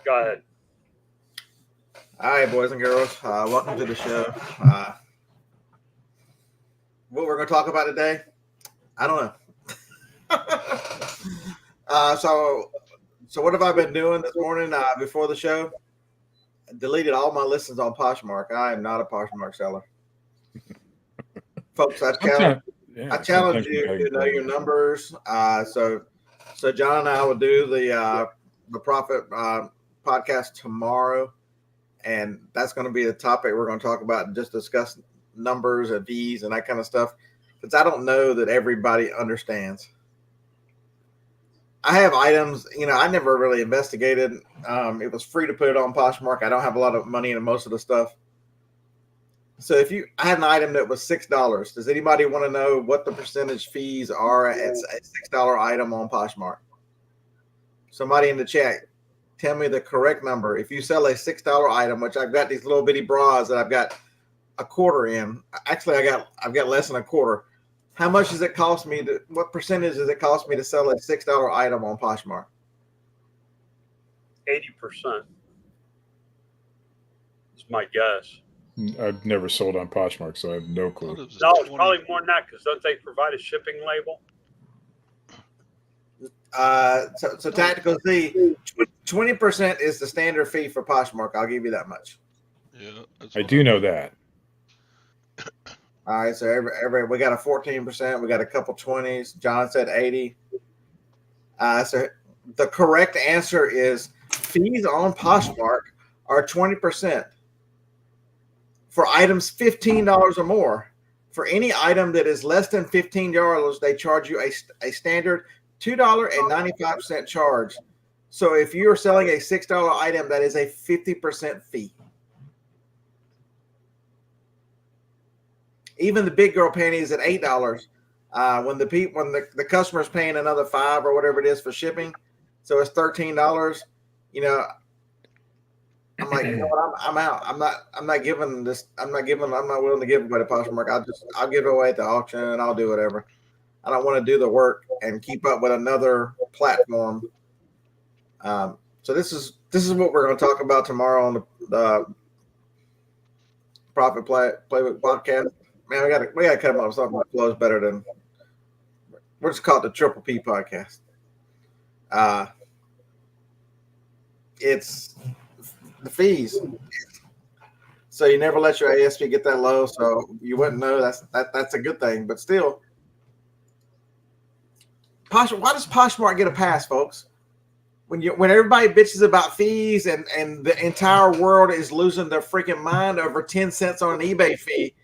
Go ahead. All right, boys and girls, welcome to the show. What we're going to talk about today, I don't know. So what have I been doing this morning before the show? I deleted all my listens on Poshmark. I am not a Poshmark seller. Folks, I challenge you to know your numbers. So John and I will do the profit podcast tomorrow. And that's going to be the topic we're going to talk about and just discuss numbers and fees and that kind of stuff. Because I don't know that everybody understands. I have items, I never really investigated. It was free to put it on Poshmark. I don't have a lot of money in most of the stuff. So I had an item that was $6. Does anybody want to know what the percentage fees are at a $6 item on Poshmark? Somebody in the chat. Tell me the correct number. If you sell a $6 item, which I've got these little bitty bras that I've got a quarter in. Actually, I've got less than a quarter. How much does it cost me what percentage does it cost me to sell a $6 item on Poshmark? 80%. It's my guess. I've never sold on Poshmark, so I have no clue. No, it's probably more than that because don't they provide a shipping label? So Tactical Z, 20% is the standard fee for Poshmark. I'll give you that much. Yeah, I do know that. All right, so every we got a 14%. We got a couple 20s. John said 80. So the correct answer is fees on Poshmark are 20% for items $15 or more. For any item that is less than $15, they charge you a standard $2.95 charge. So if you're selling a $6 item, that is a 50% fee. Even the big girl panties at $8. When the customer's paying another $5 or whatever it is for shipping, so it's $13. I'm like, I'm out. I'm not giving this. I'm not willing to give away to Poshmark. I'll give it away at the auction and I'll do whatever. I don't want to do the work and keep up with another platform. So this is what we're going to talk about tomorrow on the Profit Playbook podcast. Man, we got to come up with something that flows better than. We're just called the Triple P podcast. It's the fees. So you never let your ASP get that low, so you wouldn't know that's a good thing. But still, why does Poshmark get a pass, folks? When everybody bitches about fees and the entire world is losing their freaking mind over 10 cents on an eBay fee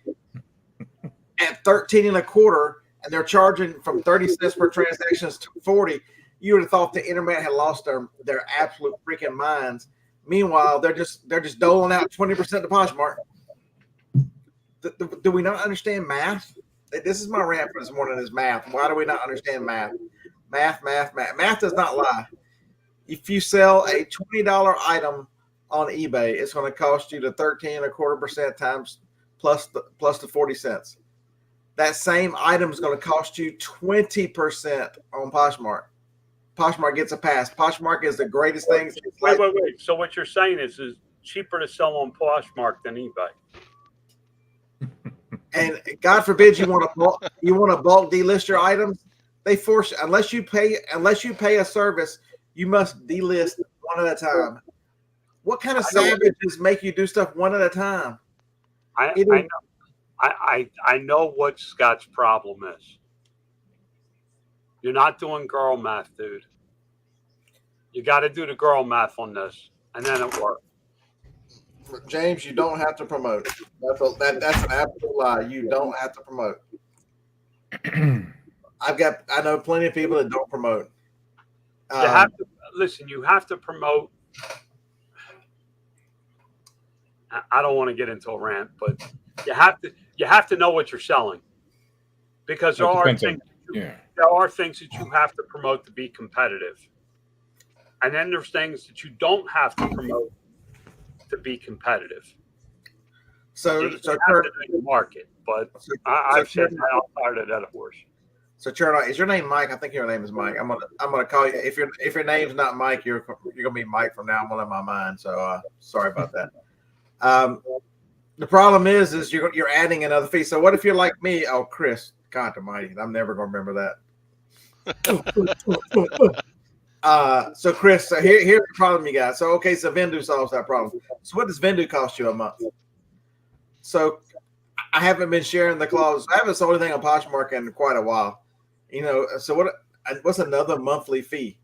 at 13 and a quarter, and they're charging from 30 cents per transactions to 40, you would have thought the internet had lost their absolute freaking minds. Meanwhile, they're just doling out 20% to Poshmark. Do we not understand math? This is my rant for this morning is math. Why do we not understand math? Math does not lie. If you sell a $20 item on eBay, it's going to cost you the 13.25% times plus the 40 cents. That same item is going to cost you 20% on Poshmark. Poshmark gets a pass. Poshmark is the greatest thing. Wait. So what you're saying is it's cheaper to sell on Poshmark than eBay. And God forbid you want to bulk delist your items. They force unless you pay a service, you must delist one at a time. What kind of savages make you do stuff one at a time? I know what Scott's problem is. You're not doing girl math, dude. You got to do the girl math on this, and then it works. James, you don't have to promote. That's an absolute lie. You don't have to promote. I know plenty of people that don't promote. You have to listen. You have to promote. I don't want to get into a rant, but you have to know what you're selling, because there are things that you have to promote to be competitive, and then there's things that you don't have to promote to be competitive. So Kurt, the market, but I've said that. I'm tired of that horse. So Chernock, is your name Mike? I think your name is Mike. I'm gonna call you if your name's not Mike, you're gonna be Mike from now on in my mind. So sorry about that. The problem is you're adding another fee. So what if you're like me? Oh, Chris, God Almighty, I'm never gonna remember that. So Chris, so here's the problem you got. So okay, so Vendu solves that problem. So what does Vendu cost you a month? So I haven't been sharing the clause. I haven't sold anything on Poshmark in quite a while. So what's another monthly fee?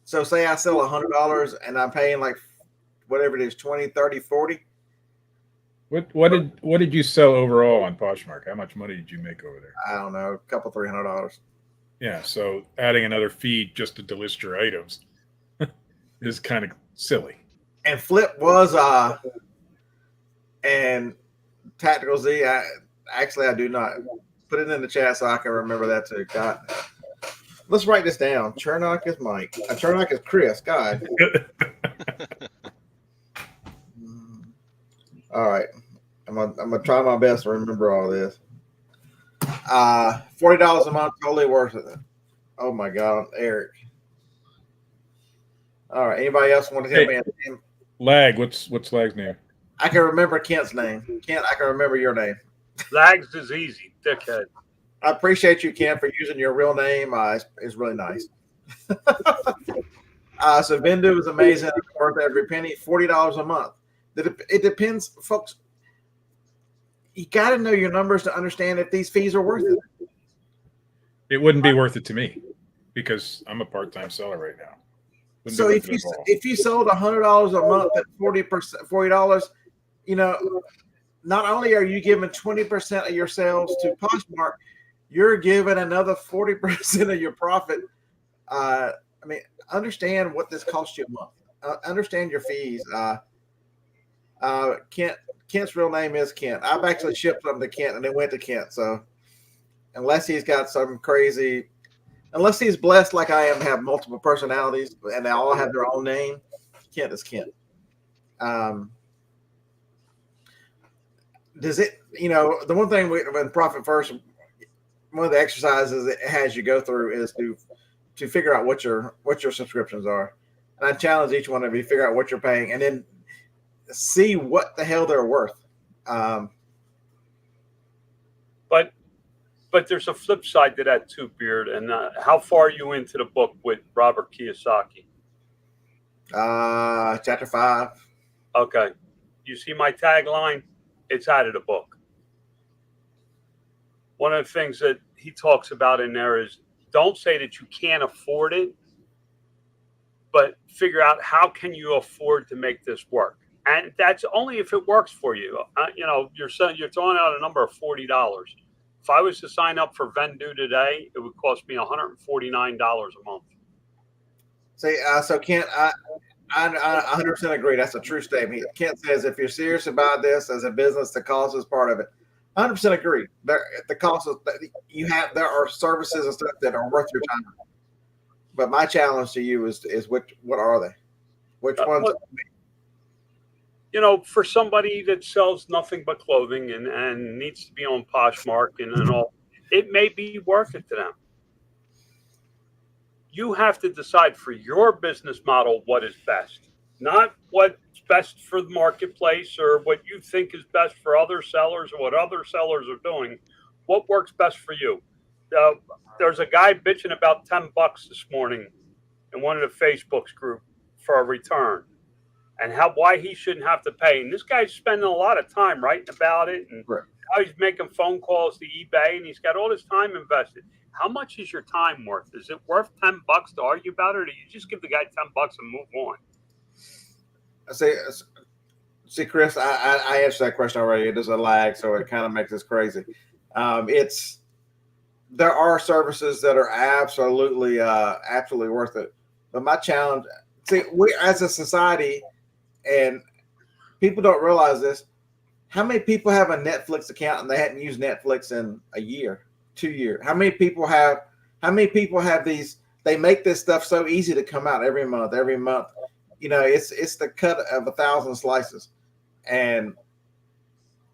So say I sell $100 and I'm paying like whatever it is, 20, 30, 40. What did you sell overall on Poshmark? How much money did you make over there? I don't know, a couple $300. Yeah, so adding another fee just to delist your items is kind of silly. And Flip was and Tactical Z. I do not. Put it in the chat so I can remember that too. God, let's write this down. Chernock is Mike. Chernock is Chris. God. All right, I'm gonna try my best to remember all this. $40 a month, totally worth it. Oh my God, Eric. All right, anybody else want to tell me? Lag. What's Lag's name? I can remember Kent's name. Kent, I can remember your name. Lags is easy, dickhead. I appreciate you, Kent, for using your real name. It's really nice. So Vendu is amazing. It's worth every penny. $40 a month. It depends, folks. You got to know your numbers to understand if these fees are worth it. It wouldn't be worth it to me because I'm a part-time seller right now. So if you sold $100 a month at $40, not only are you giving 20% of your sales to Poshmark, you're giving another 40% of your profit. Understand what this costs you a month. Understand your fees. Kent's real name is Kent. I've actually shipped them to Kent and it went to Kent. So unless he's got some crazy, unless he's blessed like I am, have multiple personalities and they all have their own name, Kent is Kent. Does it, the one thing when Profit First, one of the exercises it has you go through is to figure out what your subscriptions are. And I challenge each one of you to figure out what you're paying and then see what the hell they're worth. But there's a flip side to that too, Beard. And how far are you into the book with Robert Kiyosaki? Chapter 5. Okay. You see my tagline? It's out of the book. One of the things that he talks about in there is don't say that you can't afford it, but figure out how can you afford to make this work. And that's only if it works for you. You're throwing out a number of $40. If I was to sign up for Vendu today, it would cost me $149 a month. See, so Kent, I 100% agree. That's a true statement. Kent says if you're serious about this as a business, the cost is part of it. 100% agree. The cost there are services and stuff that are worth your time. But my challenge to you is what are they? Which ones? For somebody that sells nothing but clothing and needs to be on Poshmark and all, it may be worth it to them. You have to decide for your business model what is best, not what's best for the marketplace or what you think is best for other sellers or what other sellers are doing. What works best for you? There's a guy bitching about $10 this morning in one of the Facebook's group for a return. And why he shouldn't have to pay. And this guy's spending a lot of time writing about it. And now he's making phone calls to eBay and he's got all this time invested. How much is your time worth? Is it worth $10 to argue about it? Or do you just give the guy $10 and move on? See, Chris, I answered that question already. There's a lag, so it kind of makes this crazy. There are services that are absolutely worth it. But my challenge, we as a society, and people don't realize this, how many people have a Netflix account and they hadn't used Netflix in a year, 2 years? How many people have these? They make this stuff so easy to come out every month. It's the cut of 1,000 slices. And,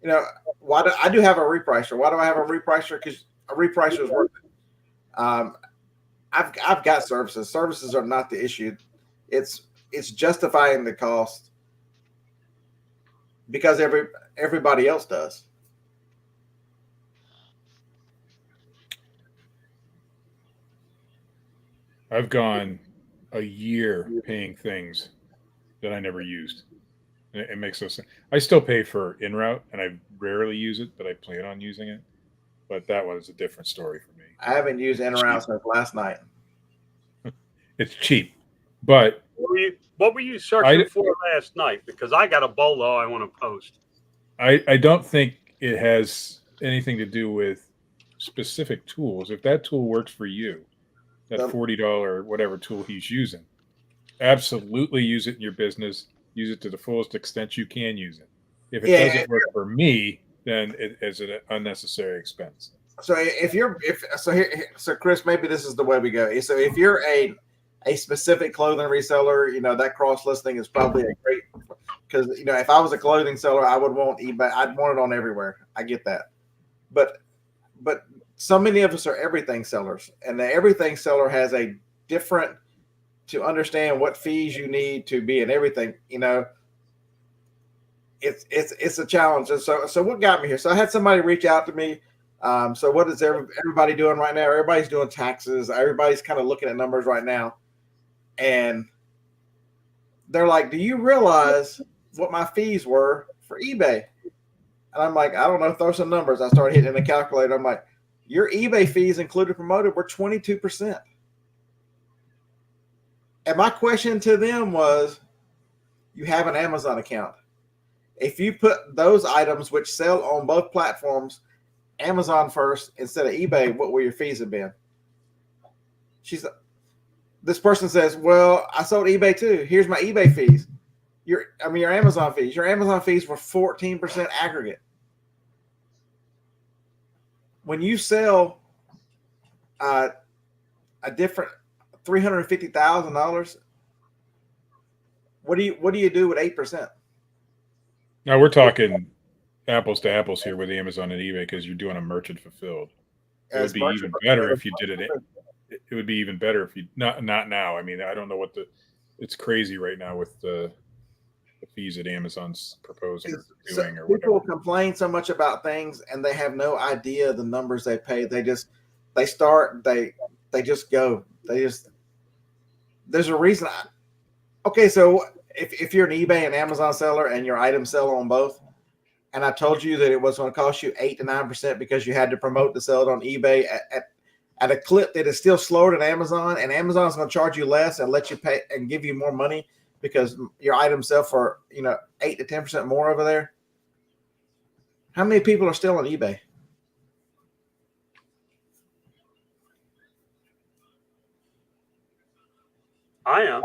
I do have a repricer. Why do I have a repricer? Because a repricer is worth it. I've got services. Services are not the issue. It's justifying the cost because everybody else does. I've gone a year paying things that I never used. It makes no sense. I still pay for in route, and I rarely use it, but I plan on using it. But that was a different story for me. I haven't used in route since last night. It's cheap, but what were you searching for last night? Because I got a bolo I want to post. I don't think it has anything to do with specific tools. If that tool works for you, that $40 whatever tool he's using, absolutely use it in your business. Use it to the fullest extent you can use it. If it doesn't work for me, then it is an unnecessary expense. So so Chris, maybe this is the way we go. So if you're a specific clothing reseller, that cross listing is probably a great, because if I was a clothing seller, I would want eBay. I'd want it on everywhere. I get that, but so many of us are everything sellers, and the everything seller has a different, to understand what fees you need to be in everything. It's a challenge. And so what got me here? So I had somebody reach out to me. So what is everybody doing right now? Everybody's doing taxes. Everybody's kind of looking at numbers right now. And they're like, do you realize what my fees were for eBay? And I'm like, I don't know. Throw some numbers. I started hitting the calculator. I'm like, your eBay fees included promoted were 22%. And my question to them was, you have an Amazon account. If you put those items which sell on both platforms, Amazon first instead of eBay, what will your fees have been? This person says, well, I sold eBay too. Here's my eBay fees. Your Amazon fees. Your Amazon fees were 14% aggregate. When you sell a different $350,000, what do you do with 8%? Now we're talking apples to apples here with Amazon and eBay, because you're doing a merchant fulfilled. It would be even better if you did it. It would be even better if you not now. I mean, I don't know it's crazy right now with the fees that Amazon's proposing or doing or whatever. People complain so much about things and they have no idea the numbers they pay. They just go. There's a reason. Okay, so if you're an eBay and Amazon seller and your items sell on both, and I told you that it was going to cost you 8 to 9% because you had to promote to sell it on eBay at a clip that is still slower than Amazon, and Amazon's going to charge you less and let you pay and give you more money because your items sell for 8 to 10% more over there. How many people are still on eBay? I am.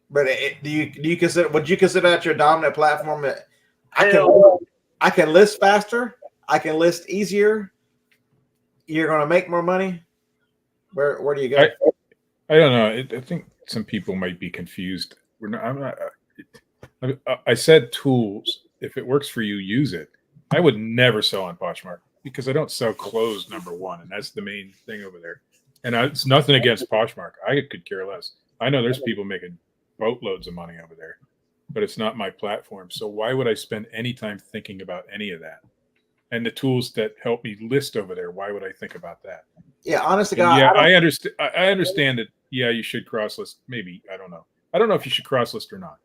But do you consider? Would you consider that your dominant platform? I can list faster. I can list easier. You're going to make more money. Where do you go? I don't know. I think some people might be confused. I said tools. If it works for you, use it. I would never sell on Poshmark because I don't sell clothes, number one, and that's the main thing over there. And it's nothing against Poshmark. I could care less. I know there's people making boatloads of money over there, but it's not my platform. So why would I spend any time thinking about any of that? And the tools that help me list over there, why would I think about that? Yeah, honestly, God. Yeah, I understand. I understand that. Yeah, you should cross list. Maybe I don't know. I don't know if you should cross list or not.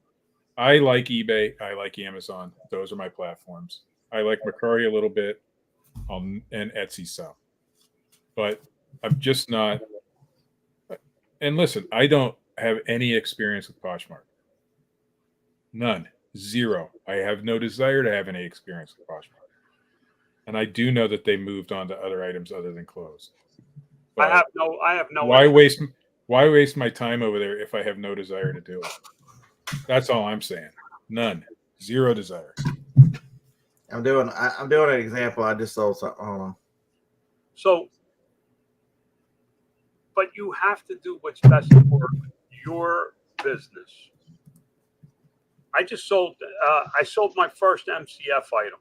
I like eBay. I like Amazon. Those are my platforms. I like Mercari a little bit, and Etsy some. But I'm just not. And listen, I don't have any experience with Poshmark. None. Zero. I have no desire to have any experience with Poshmark. And I do know that they moved on to other items other than clothes. But I have no. Why waste my time over there if I have no desire to do it? That's all I'm saying. None. Zero desire. I'm doing an example. I just sold something. Hold on. So, but you have to do what's best for your business. I just sold. I sold my first MCF item.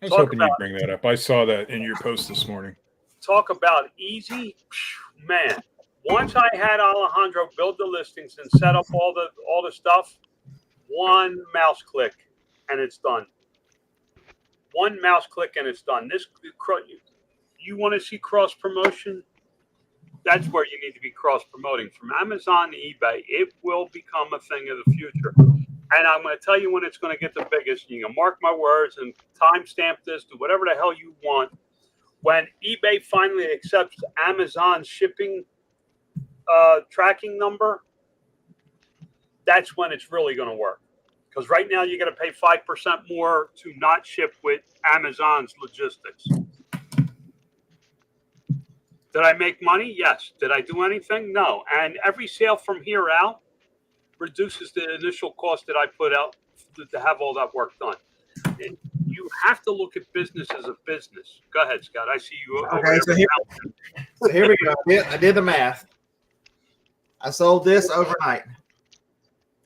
I was hoping you'd bring that up. I saw that in your post this morning. Talk about easy, man. Once I had Alejandro build the listings and set up all the stuff, one mouse click and it's done. One mouse click and it's done. You want to see cross promotion? That's where you need to be cross promoting. From Amazon to eBay, it will become a thing of the future. And I'm going to tell you when it's going to get the biggest. You can mark my words and timestamp this, do whatever the hell you want. When eBay finally accepts Amazon's shipping tracking number, that's when it's really going to work. Because right now you got to pay 5% more to not ship with Amazon's logistics. Did I make money? Yes. Did I do anything? No. And every sale from here out reduces the initial cost that I put out to have all that work done. And you have to look at business as a business. Go ahead, Scott. I see you. Okay, so here we go. I did the math. I sold this overnight.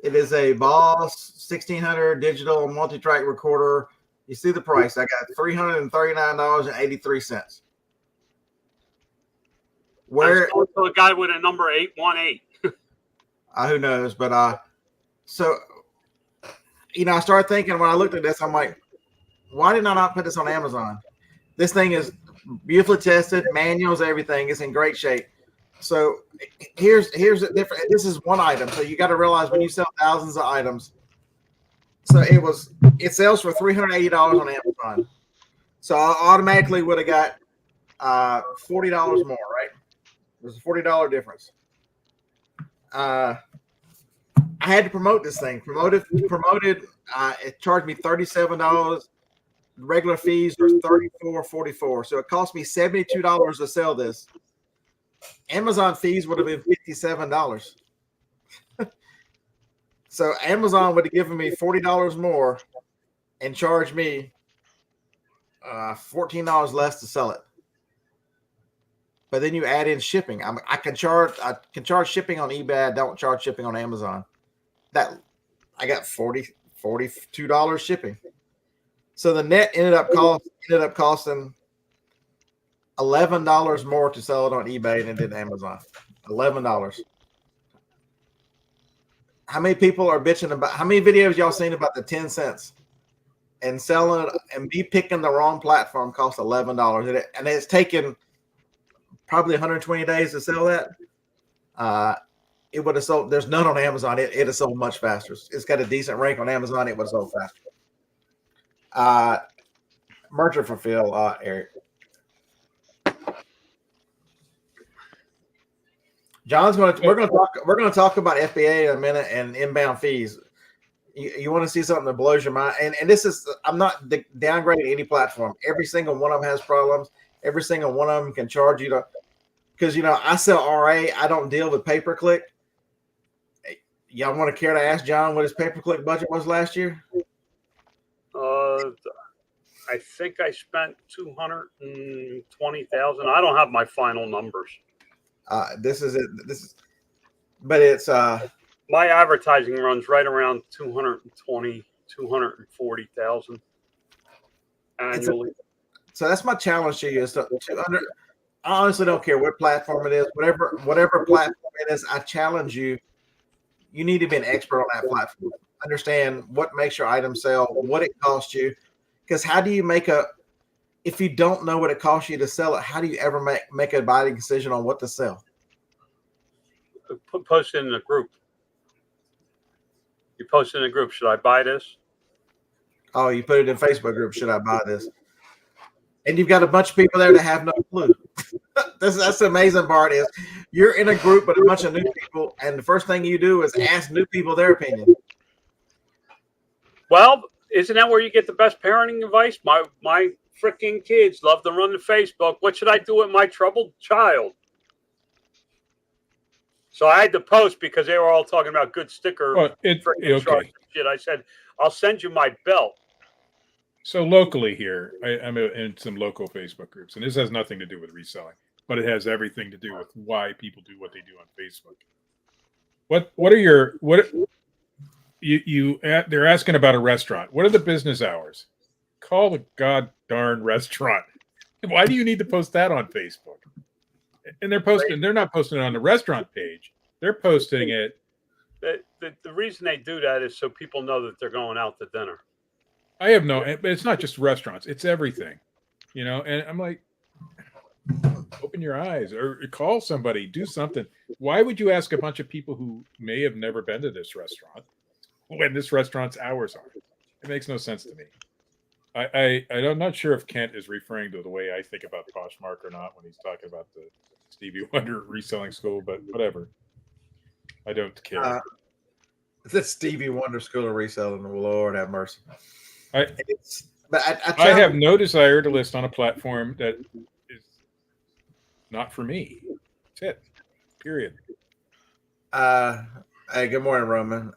It is a Boss 1600 digital multi-track recorder. You see the price. I got $339.83. Where to a guy with a number 818. Who knows? But so I started thinking when I looked at this, I'm like, why did I not put this on Amazon? This thing is beautifully tested, manuals, everything. It's in great shape. So here's the difference. This is one item. So you got to realize when you sell thousands of items. So it sells for $380 on Amazon. So I automatically would have got $40 more, right? There's a $40 difference. I had to promote this thing. Promoted. It charged me $37. Regular fees were $34.44. So it cost me $72 to sell this. Amazon fees would have been $57. So Amazon would have given me $40 more and charged me $14 less to sell it. But then you add in shipping. I can charge shipping on eBay. I don't charge shipping on Amazon. That I got $42 shipping. So the net ended up costing $11 more to sell it on eBay than it did Amazon. $11. How many people are bitching about? How many videos y'all seen about the 10 cents and selling it and me picking the wrong platform costs $11, and it's taken probably 120 days to sell that. It would have sold. There's none on Amazon. It has sold much faster. It's got a decent rank on Amazon. It would have sold faster. Merchant fulfill, Eric. We're going to talk about FBA in a minute and inbound fees. You want to see something that blows your mind, and this is, I'm not downgrading any platform. Every single one of them has problems. Every single one of them can charge you because I sell RA. I don't deal with pay-per-click. Y'all want to care to ask John what his pay-per-click budget was last year? I think I spent $220,000. I don't have my final numbers. This is it. But it's my advertising runs right around 240,000 annually. So that's my challenge to you. I honestly don't care what platform it is, whatever platform it is. I challenge you. You need to be an expert on that platform. Understand what makes your item sell, what it costs you. Because how do you if you don't know what it costs you to sell it, how do you ever make a buying decision on what to sell? Post it in the group. You post in a group. Should I buy this? Oh, you put it in Facebook group. Should I buy this? And you've got a bunch of people there that have no clue. That's the amazing part is you're in a group with a bunch of new people, and the first thing you do is ask new people their opinion. Well, isn't that where you get the best parenting advice? My freaking kids love to run to Facebook. What should I do with my troubled child? So I had to post because they were all talking about good sticker. Okay. Shit. I said, I'll send you my belt. So locally here, I'm in some local Facebook groups, and this has nothing to do with reselling, but it has everything to do with why people do what they do on Facebook. They're asking about a restaurant. What are the business hours? call the god darn restaurant. Why do you need to post that on Facebook? And they're not posting it on the restaurant page. They're posting it. The reason they do that is so people know that they're going out to dinner. I have no, but it's not just restaurants. It's everything, and I'm like, open your eyes or call somebody, do something. Why would you ask a bunch of people who may have never been to this restaurant when this restaurant's hours are? It makes no sense to me. I'm not sure if Kent is referring to the way I think about Poshmark or not when he's talking about the Stevie Wonder reselling school, but whatever. I don't care. The Stevie Wonder School of Reselling. Lord have mercy. I have no desire to list on a platform that is not for me. That's it. Period. Hey, good morning, Roman.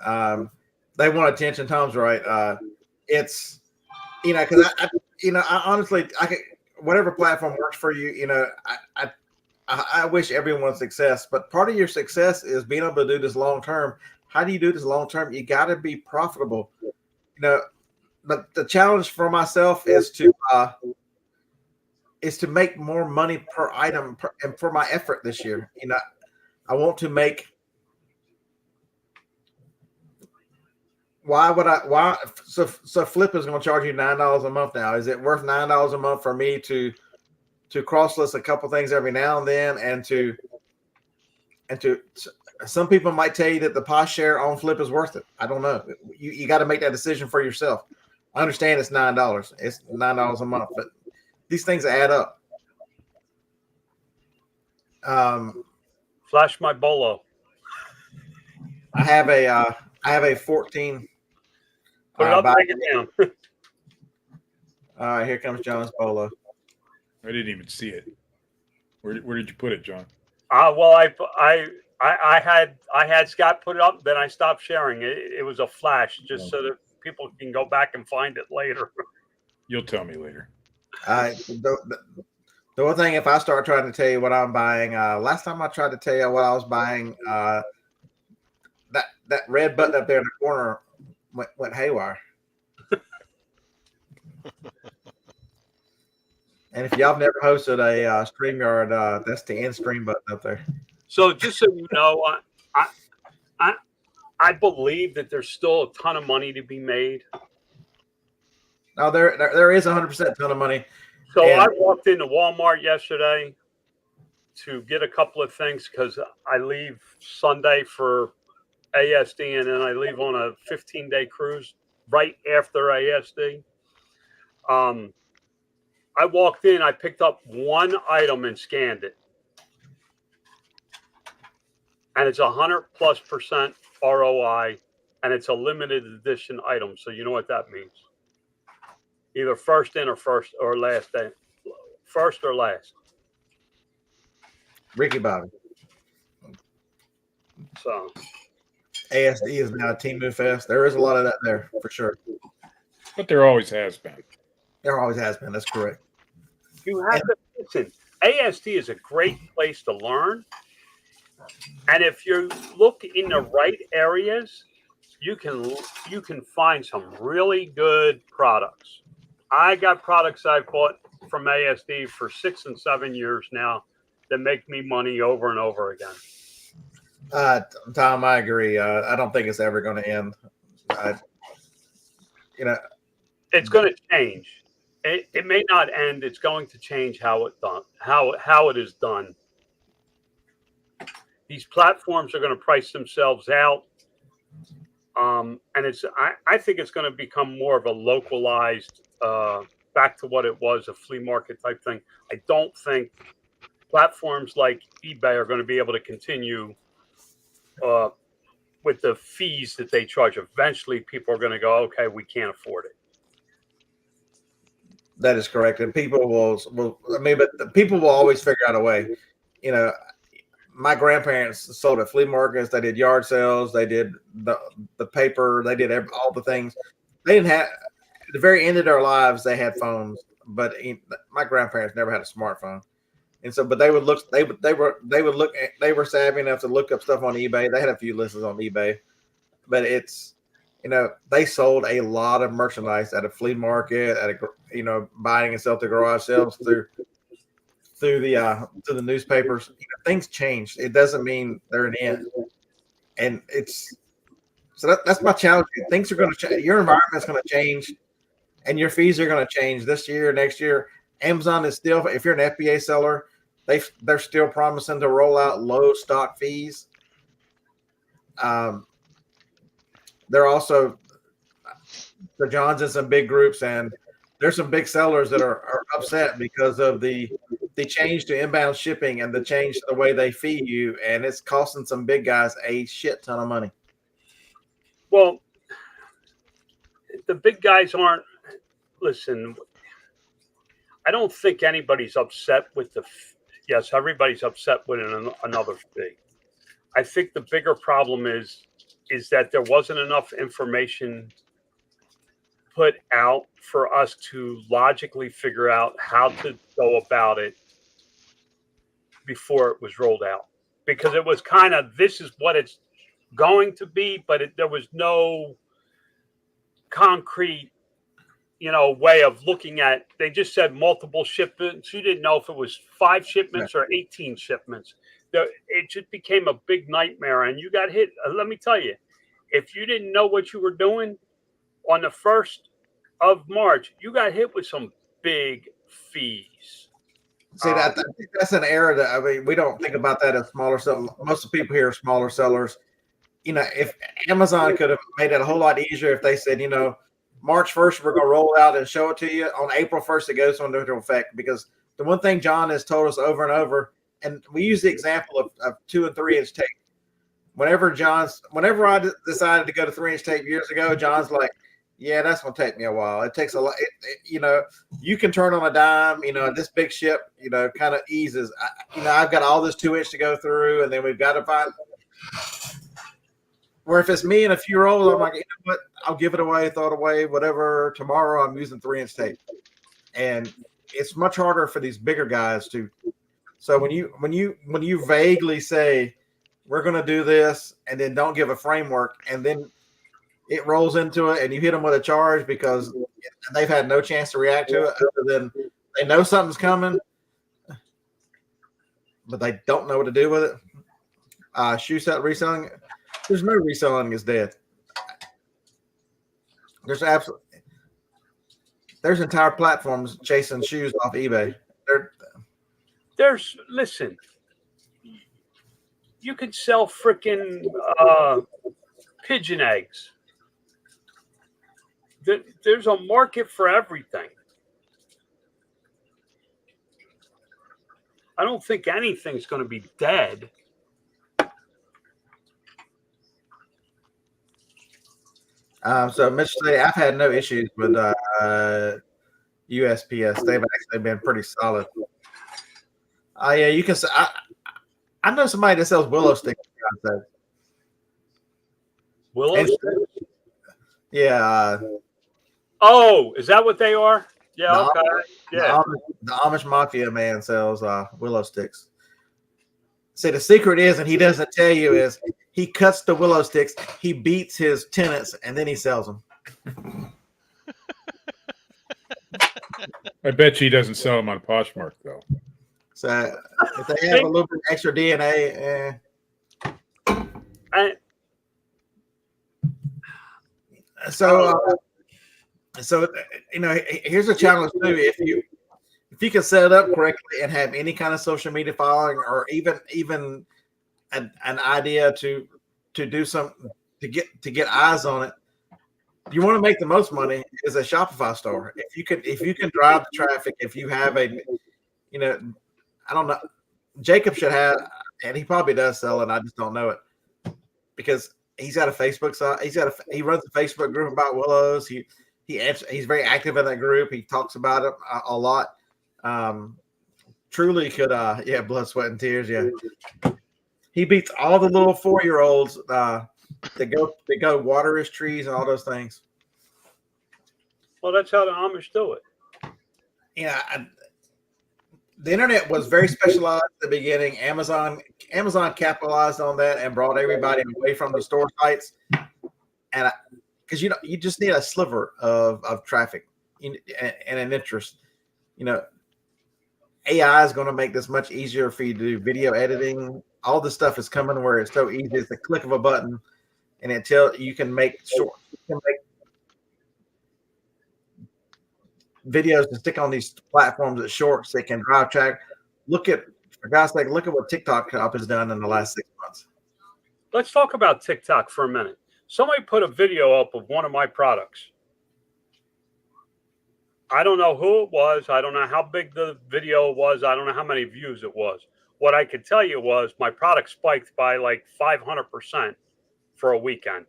They want attention. Tom's right. It's because I honestly, whatever platform works for you. I wish everyone success, but part of your success is being able to do this long term. How do you do this long term? You got to be profitable. But the challenge for myself is to make more money per item and for my effort this year. I want to make. So Flip is going to charge you $9 a month now. Is it worth $9 a month for me to cross list a couple things every now and then, and to some people might tell you that the Posh share on Flip is worth it. I don't know. You got to make that decision for yourself. I understand it's $9. It's $9 a month, but these things add up. Flash my bolo. I have a 14. Put it up, take it down. All right, here comes John's bolo. I didn't even see it. Where did you put it, John? Well, I had Scott put it up, then I stopped sharing it. It was a flash, just so that people can go back and find it later. You'll tell me later. The one thing, if I start trying to tell you what I'm buying, last time I tried to tell you what I was buying, that red button up there in the corner went haywire. And if y'all have never hosted a StreamYard, that's the end stream button up there. So just so you know, I believe that there's still a ton of money to be made. No, there is 100% ton of money. So I walked into Walmart yesterday to get a couple of things because I leave Sunday for ASD, and then I leave on a 15-day cruise right after ASD. I walked in, I picked up one item and scanned it. And it's 100+% ROI, and it's a limited edition item. So you know what that means. Either first in or last day. First or last. Ricky Bobby. So ASD is now a Temu Fest. There is a lot of that there for sure. But there always has been. There always has been. That's correct. You have to listen. ASD is a great place to learn. And if you look in the right areas, you can find some really good products. I got products I've bought from ASD for 6 and 7 years now that make me money over and over again. Tom, I agree. I don't think it's ever going to end. It's going to change. It may not end. It's going to change how it is done. These platforms are going to price themselves out, and I think it's going to become more of a localized, back to what it was, a flea market type thing. I don't think platforms like eBay are going to be able to continue with the fees that they charge. Eventually, people are going to go, okay, we can't afford it. That is correct, and people will. I mean, but people will always figure out a way. My grandparents sold at flea markets. They did yard sales. They did the paper. They did all the things. They didn't have, at the very end of their lives, they had phones, but my grandparents never had a smartphone. And so, but they would look. They were savvy enough to look up stuff on eBay. They had a few listings on eBay, but it's they sold a lot of merchandise at a flea market, at a buying and selling to garage sales through the newspapers. Things changed. It doesn't mean they're an end, and that's my challenge. Things are going to change. Your environment's going to change, and your fees are going to change this year, next year. Amazon is still, if you're an FBA seller, they're still promising to roll out low stock fees. They're also the Johns in some big groups, and there's some big sellers that are upset because of the change to inbound shipping and the change to the way they fee you, and it's costing some big guys a shit ton of money. Well, the big guys aren't. Listen, I don't think anybody's upset with yes, everybody's upset with another fee. I think the bigger problem is that there wasn't enough information put out for us to logically figure out how to go about it before it was rolled out. Because it was kind of, this is what it's going to be, but there was no concrete, way of looking at. They just said multiple shipments. You didn't know if it was 5 shipments or 18 shipments. It just became a big nightmare, and you got hit. Let me tell you, if you didn't know what you were doing on the 1st of March, you got hit with some big fees. See, I think that's an error that, we don't think about that as smaller sellers. Most of the people here are smaller sellers. If Amazon could have made it a whole lot easier if they said, March 1st, we're going to roll it out and show it to you. On April 1st, it goes into effect. Because the one thing John has told us over and over, and we use the example of 2 and 3 inch tape. Whenever I decided to go to 3 inch tape years ago, John's like, yeah, that's going to take me a while. It takes a lot. You can turn on a dime, this big ship, kind of eases. I've got all this 2 inch to go through, and then we've got to find. Where if it's me and a few rolls, I'm like, you know what? I'll give it away, throw it away, whatever. Tomorrow I'm using 3 inch tape. And it's much harder for these bigger guys to. So when you vaguely say, we're going to do this, and then don't give a framework, and then it rolls into it, and you hit them with a charge because they've had no chance to react to it other than they know something's coming, but they don't know what to do with it. Shoe set reselling. There's no reselling is dead. There's entire platforms chasing shoes off eBay. Listen, you could sell freaking pigeon eggs. There's a market for everything. I don't think anything's going to be dead. So Mitch say I've had no issues with USPS. They've actually been pretty solid. Yeah, you can say I know somebody that sells willow sticks. Willow sticks? Yeah. Oh, is that what they are? Yeah. Okay. Yeah. The Amish Mafia man sells willow sticks. See, the secret is, and he doesn't tell you, is he cuts the willow sticks, he beats his tenants, and then he sells them. I bet you he doesn't sell them on Poshmark, though. So if they have a little bit extra DNA, So here's a challenge too. If you can set it up correctly and have any kind of social media following, or even an idea to do something to get eyes on it, you want to make the most money is a Shopify store. If you can drive the traffic, if you have a, I don't know, Jacob should have, and he probably does sell it. I just don't know it because he's got a Facebook site. He runs a Facebook group about willows. He's very active in that group. He talks about it a lot. Truly could, blood, sweat, and tears. Yeah, he beats all the little 4-year-olds that go water his trees and all those things. Well, that's how the Amish do it. Yeah, the internet was very specialized at the beginning. Amazon capitalized on that and brought everybody away from the store sites. And because you just need a sliver of traffic and an interest. AI is going to make this much easier for you to do video editing. All this stuff is coming where it's so easy. It's the click of a button, and you can make short. You can make videos to stick on these platforms as shorts. They can drive track. For God's sake, look at what TikTok has done in the last 6 months. Let's talk about TikTok for a minute. Somebody put a video up of one of my products. I don't know who it was. I don't know how big the video was. I don't know how many views it was. What I could tell you was my product spiked by like 500% for a weekend.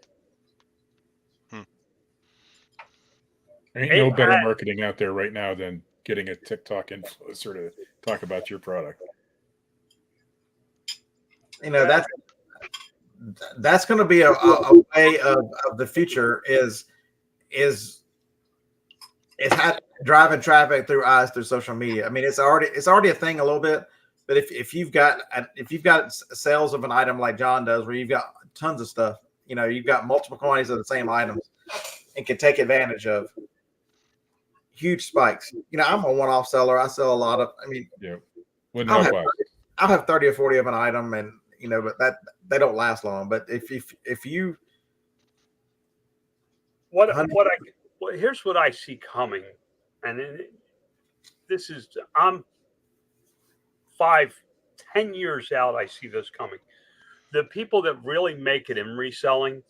Ain't no better marketing out there right now than getting a TikTok influencer to talk about your product. That's going to be a way of the future is how driving traffic through social media. I mean, it's already a thing a little bit, but if you've got sales of an item like John does, where you've got tons of stuff, you've got multiple quantities of the same items, and can take advantage of huge spikes. I'm a one-off seller. I sell a lot of. I mean, yeah, I'll have 30 or 40 of an item, and but that they don't last long. But if you here's what I see coming, and I'm 5-10 years out. I see this coming. The people that really make it in reselling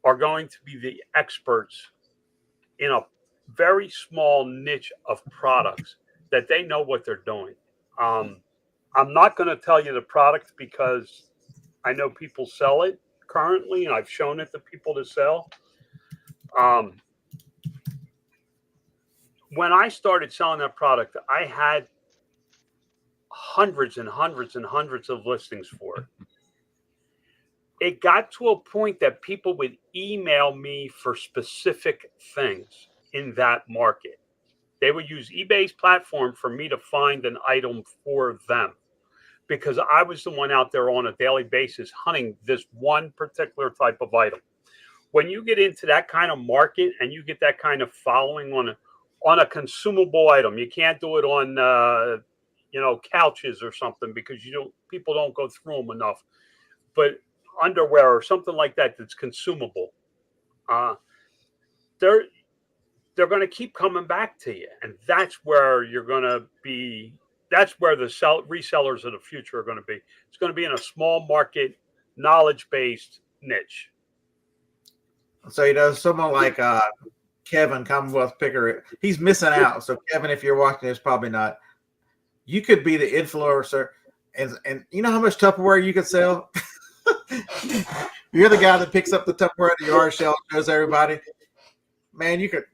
are going to be the experts in a very small niche of products that they know what they're doing. I'm not going to tell you the product because I know people sell it currently, and I've shown it to people to sell. When I started selling that product, I had hundreds and hundreds and hundreds of listings for it. It got to a point that people would email me for specific things in that market. They would use eBay's platform for me to find an item for them, because I was the one out there on a daily basis hunting this one particular type of item. When you get into that kind of market and you get that kind of following on a consumable item, you can't do it on couches or something, because people don't go through them enough. But underwear or something like that that's consumable, they're going to keep coming back to you, and that's where you're going to be. That's where the resellers of the future are going to be. It's going to be in a small market, knowledge-based niche. So someone like Kevin, Commonwealth Picker, he's missing out. So Kevin, if you're watching this, probably not. You could be the influencer, and you know how much Tupperware you could sell? You're the guy that picks up the Tupperware at the yard sale, shows everybody. Man, you could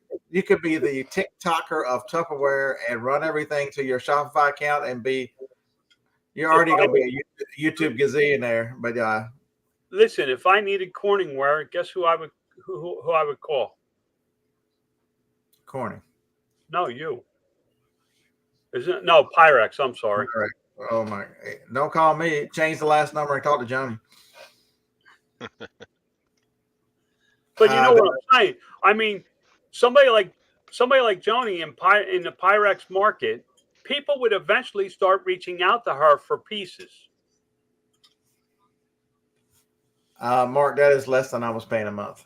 be the TikToker of Tupperware and run everything to your Shopify account, and you're already going to be a YouTube gazillionaire. But listen, if I needed Corningware, guess who I would call? Corning. No, you. Isn't it? No, Pyrex. I'm sorry. Pyrex. Oh my! Don't call me. Change the last number and talk to Johnny. But you know what I'm saying? I mean, somebody like Joni in the Pyrex market, people would eventually start reaching out to her for pieces. Mark, that is less than I was paying a month.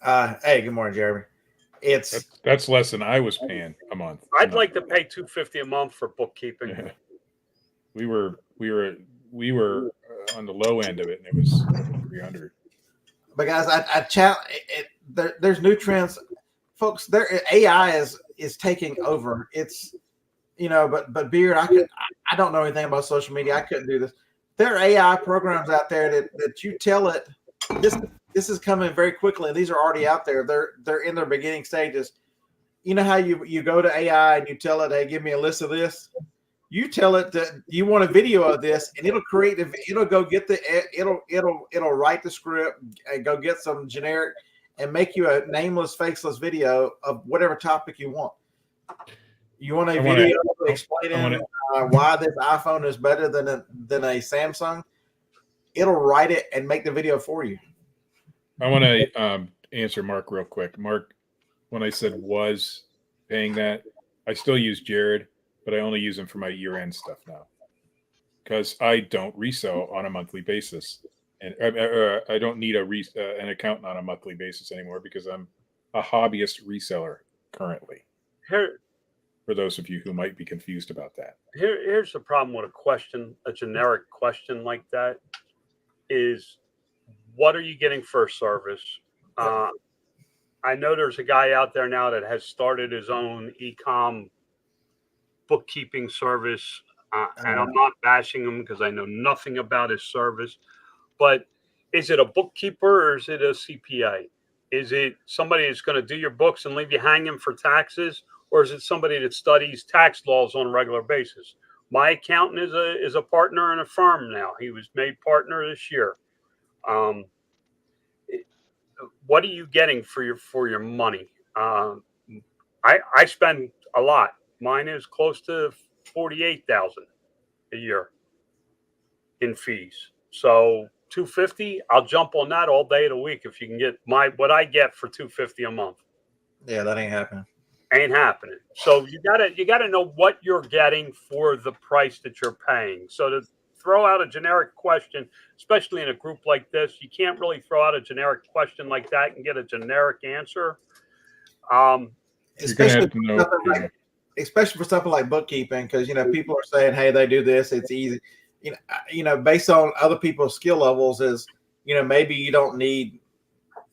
Hey, good morning, Jeremy. That's less than I was paying a month. I'd like to pay $250 a month for bookkeeping. Yeah. We were on the low end of it, and it was 300. But guys, I challenge. There's new trends, folks. AI is taking over. It's but Beard, I don't know anything about social media. I couldn't do this. There are AI programs out there that you tell it this is coming very quickly, and these are already out there. They're in their beginning stages. You know how you go to AI and you tell it, hey, give me a list of this. You tell it that you want a video of this, and it'll write the script and go get some generic and make you a nameless, faceless video of whatever topic you want. You want a video explaining why this iPhone is better than a Samsung? it'll write it and make the video for you. I want to answer Mark real quick. Mark, when I said was paying that, I still use Jared, but I only use him for my year-end stuff now because I don't resell on a monthly basis, and I don't need an accountant on a monthly basis anymore because I'm a hobbyist reseller currently. Here, for those of you who might be confused about that, here's the problem with a generic question like that is, what are you getting for a service? I know there's a guy out there now that has started his own e-com bookkeeping service, and I'm not bashing him because I know nothing about his service, but is it a bookkeeper or is it a CPA? Is it somebody that's going to do your books and leave you hanging for taxes, or is it somebody that studies tax laws on a regular basis? My accountant is a partner in a firm now. He was made partner this year. What are you getting for your money? I spend a lot. Mine is close to $48,000 a year in fees. So $250, I'll jump on that all day of the week if you can get what I get for $250 a month. Yeah, that ain't happening. Ain't happening. So you gotta know what you're getting for the price that you're paying. So to throw out a generic question, especially in a group like this, you can't really throw out a generic question like that and get a generic answer. Especially for something like bookkeeping, because people are saying, "Hey, they do this; it's easy." Based on other people's skill levels, is maybe you don't need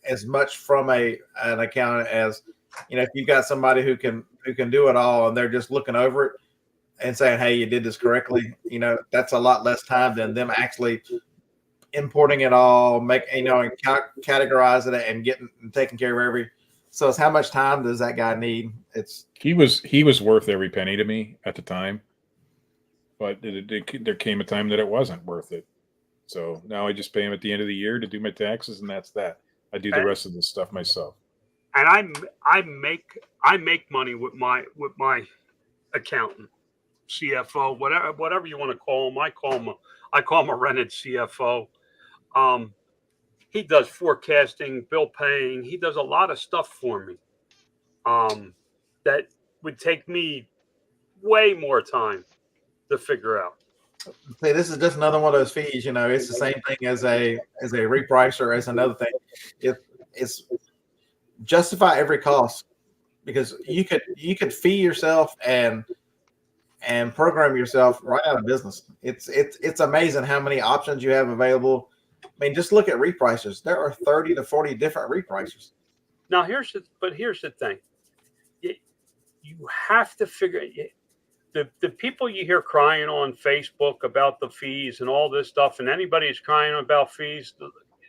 as much from an accountant as if you've got somebody who can do it all and they're just looking over it and saying, "Hey, you did this correctly." That's a lot less time than them actually importing it all, and categorizing it and taking care of every. So it's how much time does that guy need? He was worth every penny to me at the time, but there came a time that it wasn't worth it. So now I just pay him at the end of the year to do my taxes, and that's that. I do the rest of this stuff myself. And I make money with my accountant, CFO, whatever you want to call him. I call him a rented CFO. He does forecasting, bill paying. He does a lot of stuff for me that would take me way more time to figure out. See, this is just another one of those fees. It's the same thing as a repricer, as another thing. It's justify every cost, because you could fee yourself and program yourself right out of business. It's amazing how many options you have available. I mean, just look at repricers. There are 30 to 40 different repricers. Now, here's the thing. You have to figure the people you hear crying on Facebook about the fees and all this stuff, and anybody who's crying about fees,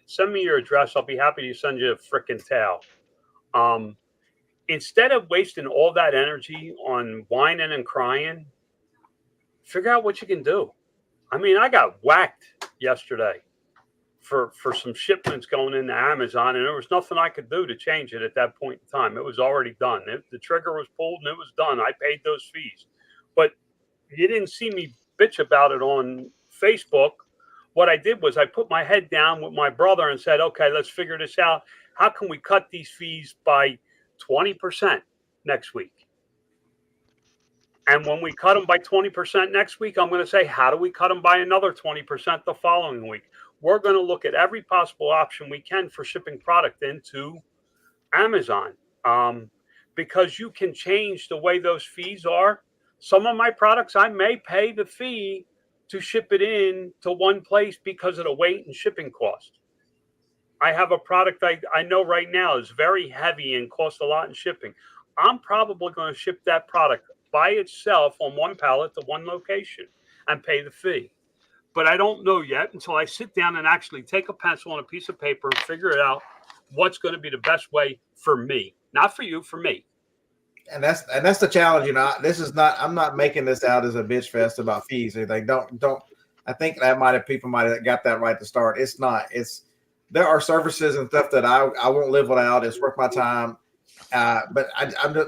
send me your address. I'll be happy to send you a frickin' towel. Instead of wasting all that energy on whining and crying, figure out what you can do. I mean, I got whacked yesterday for some shipments going into Amazon, and there was nothing I could do to change it at that point in time. It was already done. The trigger was pulled and it was done. I paid those fees. But you didn't see me bitch about it on Facebook. What I did was I put my head down with my brother and said, okay, let's figure this out. How can we cut these fees by 20% next week? And when we cut them by 20% next week, I'm going to say, how do we cut them by another 20% the following week? We're going to look at every possible option we can for shipping product into Amazon, because you can change the way those fees are. Some of my products, I may pay the fee to ship it in to one place because of the weight and shipping cost. I have a product I know right now is very heavy and costs a lot in shipping. I'm probably going to ship that product by itself on one pallet to one location and pay the fee. But I don't know yet until I sit down and actually take a pencil and a piece of paper and figure it out what's going to be the best way for me. Not for you, for me. And that's the challenge. I'm not making this out as a bitch fest about fees or anything. Don't. I think people might have got that right to start. It's not. There are services and stuff that I won't live without. It's worth my time. But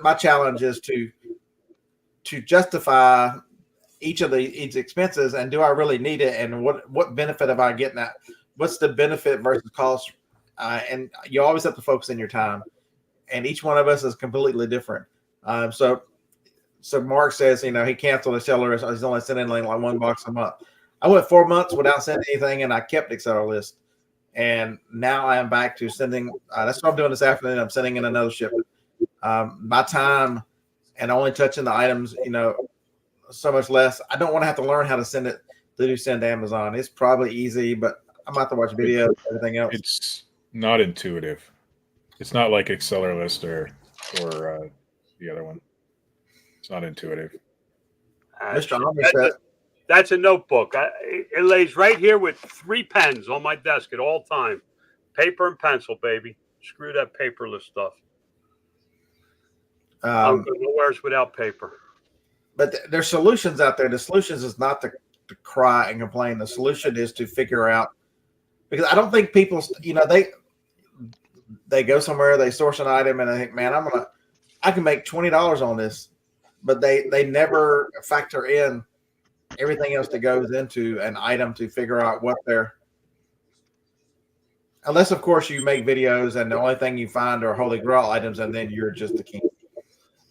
my challenge is to justify, each of each expenses, and do I really need it, and what benefit am I getting at? What's the benefit versus cost? And you always have to focus in your time, and each one of us is completely different. So Mark says, he canceled the seller list. He's only sending like $1 a month. I went 4 months without sending anything, and I kept the seller list. And now I am back to sending. That's what I'm doing this afternoon. I'm sending in another shipment. My time and only touching the items, so much less. I don't want to have to learn how to send to Amazon. It's probably easy, but I'm about to watch videos and everything else. It's not intuitive. It's not like Reseller list or the other one. It's not intuitive. That's a notebook. It lays right here with 3 pens on my desk at all time. Paper and pencil, baby. Screw that paperless stuff. I'm nowhere's without paper. But there's solutions out there. The solutions is not to cry and complain. The solution is to figure out, because I don't think people, they go somewhere, they source an item, and they think, man, I can make $20 on this, but they never factor in everything else that goes into an item to figure out what they're, unless of course you make videos and the only thing you find are holy grail items, and then you're just the king.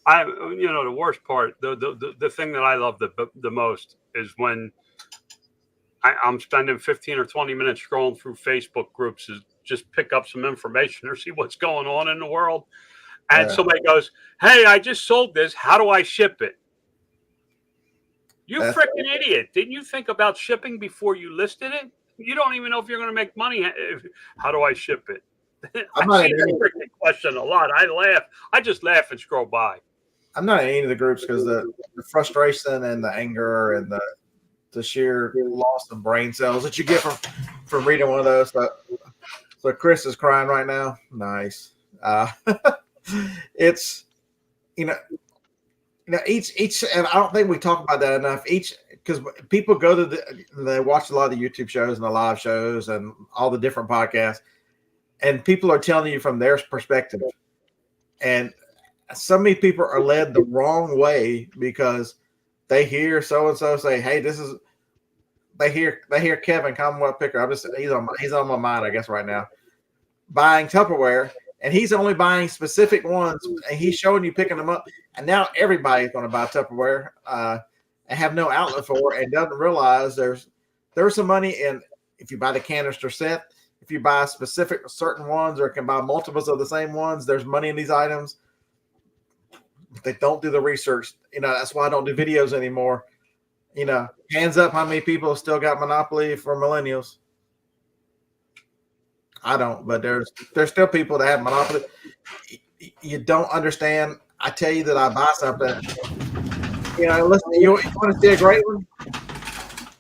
The worst part, the thing that I love the most is when I'm spending 15 or 20 minutes scrolling through Facebook groups to just pick up some information or see what's going on in the world. And somebody goes, hey, I just sold this. How do I ship it? You freaking idiot. Didn't you think about shipping before you listed it? You don't even know if you're going to make money. How do I ship it? I see that freaking question a lot. I laugh. I just laugh and scroll by. I'm not in any of the groups because the frustration and the anger and the sheer loss of brain cells that you get from reading one of those. So Chris is crying right now. Nice. It's each, and I don't think we talk about that enough. Because people go they watch a lot of the YouTube shows and the live shows and all the different podcasts, and people are telling you from their perspective, and so many people are led the wrong way because they hear so and so say, "Hey, this is." They hear Kevin Commonwealth Picker. He's on my mind, I guess, right now. Buying Tupperware, and he's only buying specific ones, and he's showing you picking them up. And now everybody's going to buy Tupperware and have no outlet for it, and doesn't realize there's some money in if you buy the canister set. If you buy certain ones, or can buy multiples of the same ones, there's money in these items. They don't do the research. That's why I don't do videos anymore. Hands up, how many people still got Monopoly for millennials? I don't, but there's still people that have Monopoly. You don't understand. I tell you that I buy something. Listen, you want to see a great one?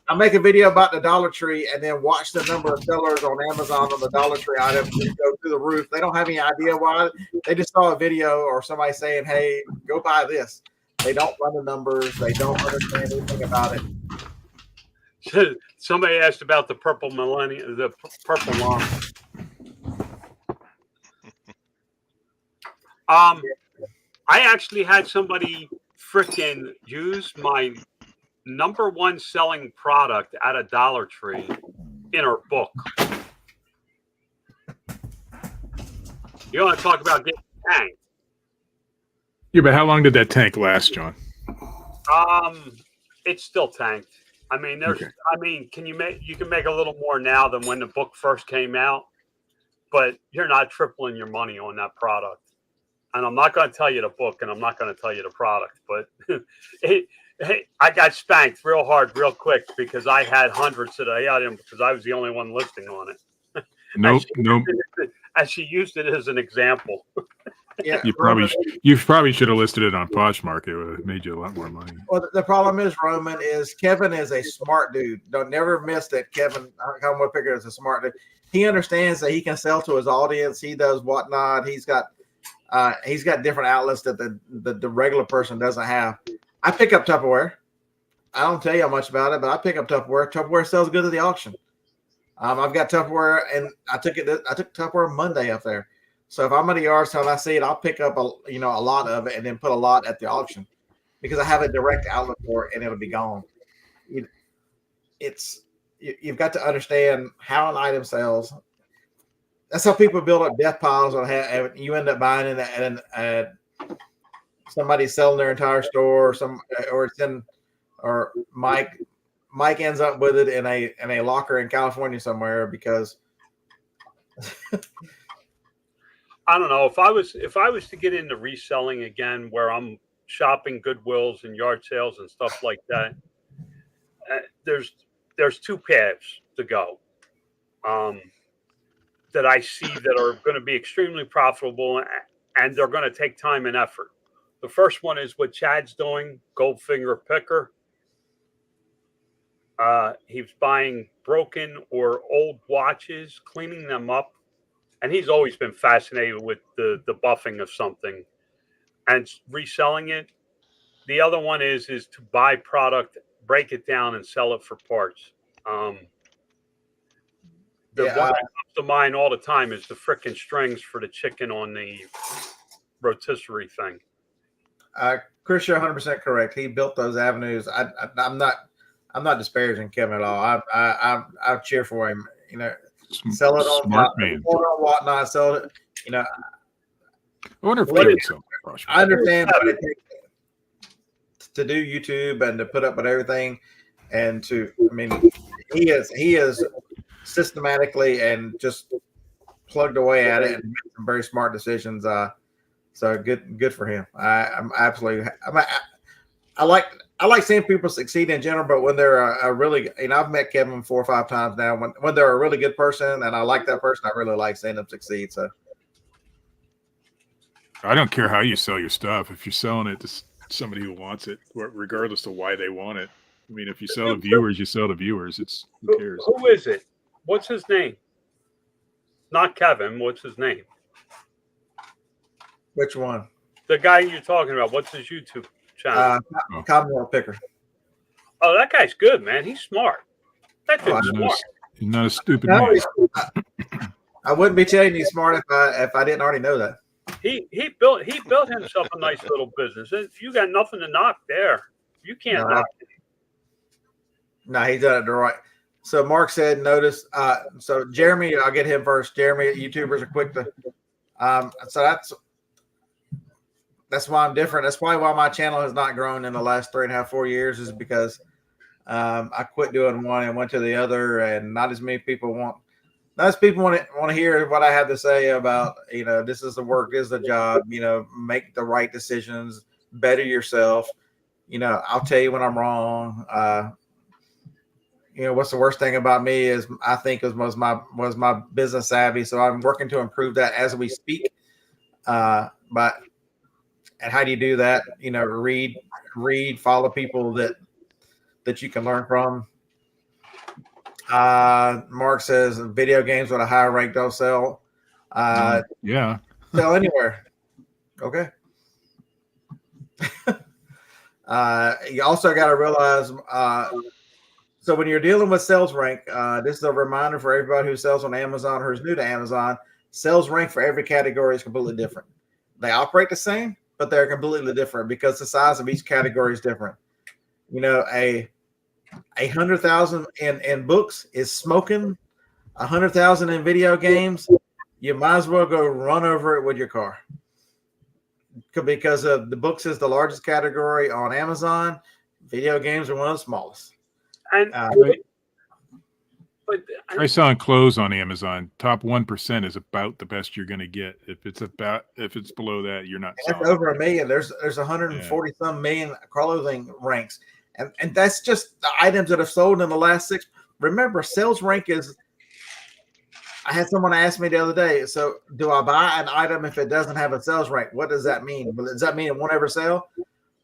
I make a video about the Dollar Tree and then watch the number of sellers on Amazon on the Dollar Tree items go through the roof. They don't have any idea why. They just saw a video or somebody saying, hey, go buy this. They don't run the numbers. They don't understand anything about it. Somebody asked about the purple millennium, the purple llama. I actually had somebody freaking use my #1 selling product at a Dollar Tree in her book. You want to talk about getting tanked? Yeah, but how long did that tank last, John? It's still tanked. I mean, you can make a little more now than when the book first came out, but you're not tripling your money on that product. And I'm not going to tell you the book, and I'm not going to tell you the product, but I got spanked real hard, real quick, because I had hundreds of the items because I was the only one listing on it. Nope. And she used it as an example. Yeah, you probably should have listed it on Poshmark. It would have made you a lot more money. Well, the problem is, Roman, is Kevin is a smart dude. Don't never miss that. Kevin Commonwealth Picker is a smart dude. He understands that he can sell to his audience. He does whatnot. He's got different outlets that the regular person doesn't have. I pick up Tupperware. I don't tell you how much about it, but I pick up Tupperware. Tupperware sells good at the auction. I've got Tupperware, and I took Tupperware Monday up there. So if I'm at a yard sale and I see it, I'll pick up a lot of it and then put a lot at the auction because I have a direct outlet for it and it'll be gone. you've got to understand how an item sells. That's how people build up death piles on how you end up buying it and somebody's selling their entire store, or Mike ends up with it in a locker in California somewhere because I don't know if I was to get into reselling again, where I'm shopping Goodwills and yard sales and stuff like that. There's two paths to go that I see that are going to be extremely profitable, and they're going to take time and effort. The first one is what Chad's doing, Goldfinger Picker. He's buying broken or old watches, cleaning them up, and he's always been fascinated with the buffing of something and reselling it. The other one is to buy product, break it down, and sell it for parts. The one that comes to mind all the time is the frickin' strings for the chicken on the rotisserie thing. Chris, you're 100% correct. He built those avenues. I'm not disparaging Kevin at all. I cheer for him. You know, sell it on whatnot. Sell it. You know, I wonder if Kevin's so. I understand what it takes to do YouTube and to put up with everything, and he is systematically and just plugged away at it and made some very smart decisions. So good for him. I like seeing people succeed in general, but when they're a really, I've met Kevin 4 or 5 times now. When they're a really good person and I like that person, I really like seeing them succeed. So I don't care how you sell your stuff. If you're selling it to somebody who wants it, regardless of why they want it. I mean, if you sell to viewers, you sell to viewers. Who cares? Who is it? What's his name? Not Kevin. What's his name? Which one? The guy you're talking about. What's his YouTube channel? Camaraderie Picker. Oh, that guy's good, man. He's smart. That dude's smart. He's not a stupid man. I wouldn't be telling you he's smart if I didn't already know that. He built himself a nice little business. You got nothing to knock there. You can't knock it. No, he's done it the right. So Mark said, notice. So Jeremy, I'll get him first. Jeremy, YouTubers are quick to. So that's why I'm different. That's probably why my channel has not grown in the last 3.5, 4 years, is because I quit doing one and went to the other, and not as many people want to hear what I have to say about, this is the work, this is the job, make the right decisions, better yourself. I'll tell you when I'm wrong. What's the worst thing about me is I think was my business savvy. So I'm working to improve that as we speak. And how do you do that? Read, follow people that you can learn from. Mark says video games with a higher rank don't sell. Yeah. Sell anywhere. Okay. You also got to realize, so when you're dealing with sales rank, this is a reminder for everybody who sells on Amazon or is new to Amazon. Sales rank for every category is completely different. They operate the same, but they're completely different because the size of each category is different. A 100,000 in books is smoking. 100,000 in video games, you might as well go run over it with your car. Because the books is the largest category on Amazon. Video games are one of the smallest. And try selling clothes on Amazon. Top 1% is about the best you're going to get. If it's below that, you're not selling. That's over 1 million. There's 140 some million clothing ranks, and that's just the items that have sold in the last 6. Remember, sales rank is. I had someone ask me the other day. So, do I buy an item if it doesn't have a sales rank? What does that mean? Does that mean it won't ever sell?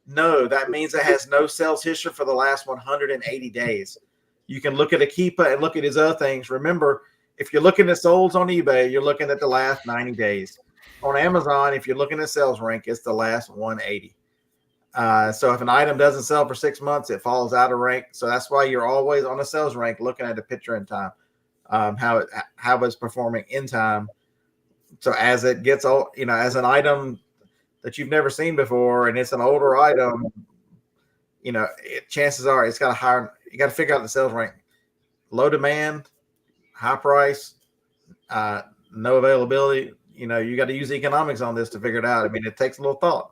No, that means it has no sales history for the last 180 days. You can look at Akipa and look at his other things. Remember, if you're looking at solds on eBay, you're looking at the last 90 days. On Amazon, if you're looking at sales rank, it's the last 180. So if an item doesn't sell for 6 months, it falls out of rank. So that's why you're always on a sales rank looking at the picture in time, how it's performing in time. So as it gets old, as an item that you've never seen before and it's an older item, chances are it's got a higher. You got to figure out the sales rank. Low demand, high price, no availability. You got to use economics on this to figure it out. I mean, it takes a little thought.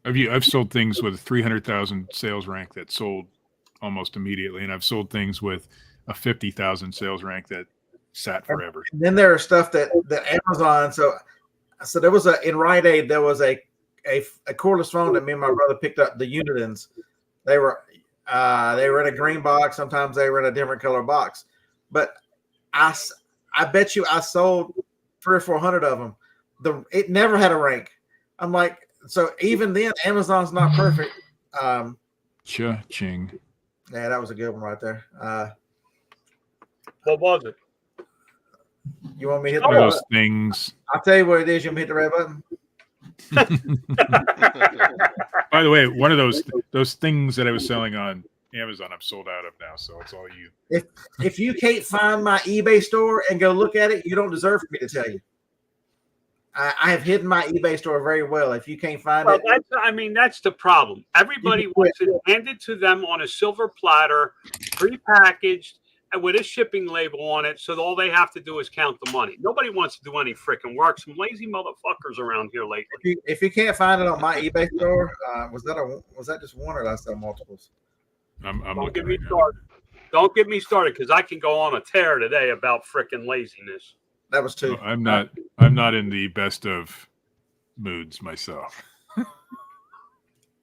I've sold things with a 300,000 sales rank that sold almost immediately, and I've sold things with a 50,000 sales rank that sat forever. And then there are stuff that Amazon. So there was in Rite Aid there was a cordless phone that me and my brother picked up. The Unitons, they were in a green box. Sometimes they were in a different color box, but I bet you I sold 300 or 400 of them. It never had a rank. I'm like, so even then, Amazon's not perfect. Cha-ching. Yeah, that was a good one right there. What was it? You want me to hit the those button? Things? I'll tell you what it is. You want me to hit the red button? By the way, one of those things that I was selling on Amazon, I'm sold out of now, so it's all you. If you can't find my eBay store and go look at it, you don't deserve for me to tell you. I have hidden my eBay store very well. If you can't find it, that's the problem. Everybody wants it handed to them on a silver platter, prepackaged, and with a shipping label on it, so all they have to do is count the money. Nobody wants to do any freaking work. Some lazy motherfuckers around here lately. If you can't find it on my eBay store, was that just one or did I sell multiples? Don't get me started. Don't get me started because I can go on a tear today about freaking laziness. That was two. I'm not in the best of moods myself.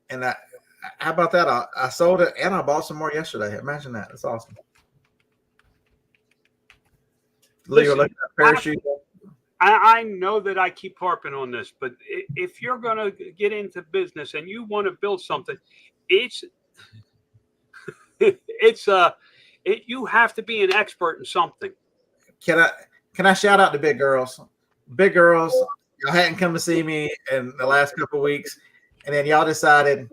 And how about that? I sold it and I bought some more yesterday. Imagine that. That's awesome. Listen, I know that I keep harping on this, but if you're going to get into business and you want to build something, you have to be an expert in something. Can I shout out to Big Girls? Big Girls, y'all hadn't come to see me in the last couple of weeks, and then y'all decided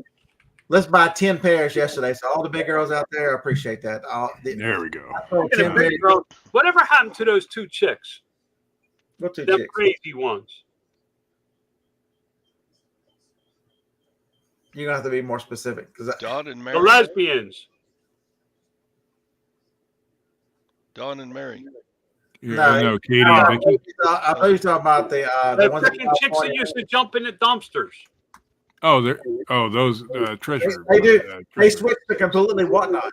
let's buy 10 pairs yesterday. So all the big girls out there, I appreciate that. There we go. Whatever happened to those two chicks? What two Them chicks? crazy ones. You're gonna have to be more specific because Dawn and Mary. The lesbians. Dawn and Mary. No, Katie and Vicky. I thought you were talking about the ones freaking chicks that used to jump in the dumpsters. Oh, those treasure. They do. They switched to completely whatnot.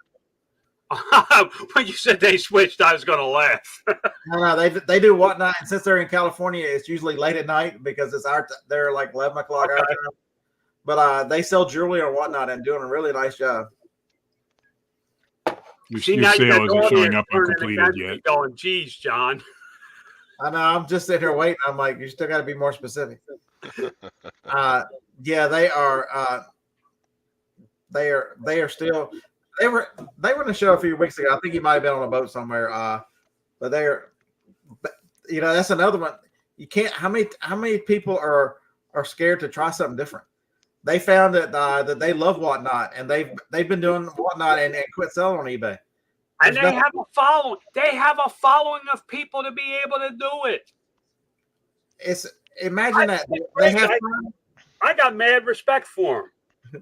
When you said they switched, I was going to laugh. No, they do whatnot, and since they're in California, it's usually late at night because they're like 11 o'clock our time. But they sell jewelry or whatnot and doing a really nice job. Your sale isn't showing up uncompleted yet. Going, geez, John. I know. I'm just sitting here waiting. I'm like, you still got to be more specific. Yeah, they are. They are still. They were in the show a few weeks ago. I think he might have been on a boat somewhere. But that's another one. You can't. How many people are scared to try something different? They found that they love whatnot, and they've been doing whatnot and quit selling on eBay. And they have a following. They have a following of people to be able to do it. Imagine that they have. I got mad respect for him.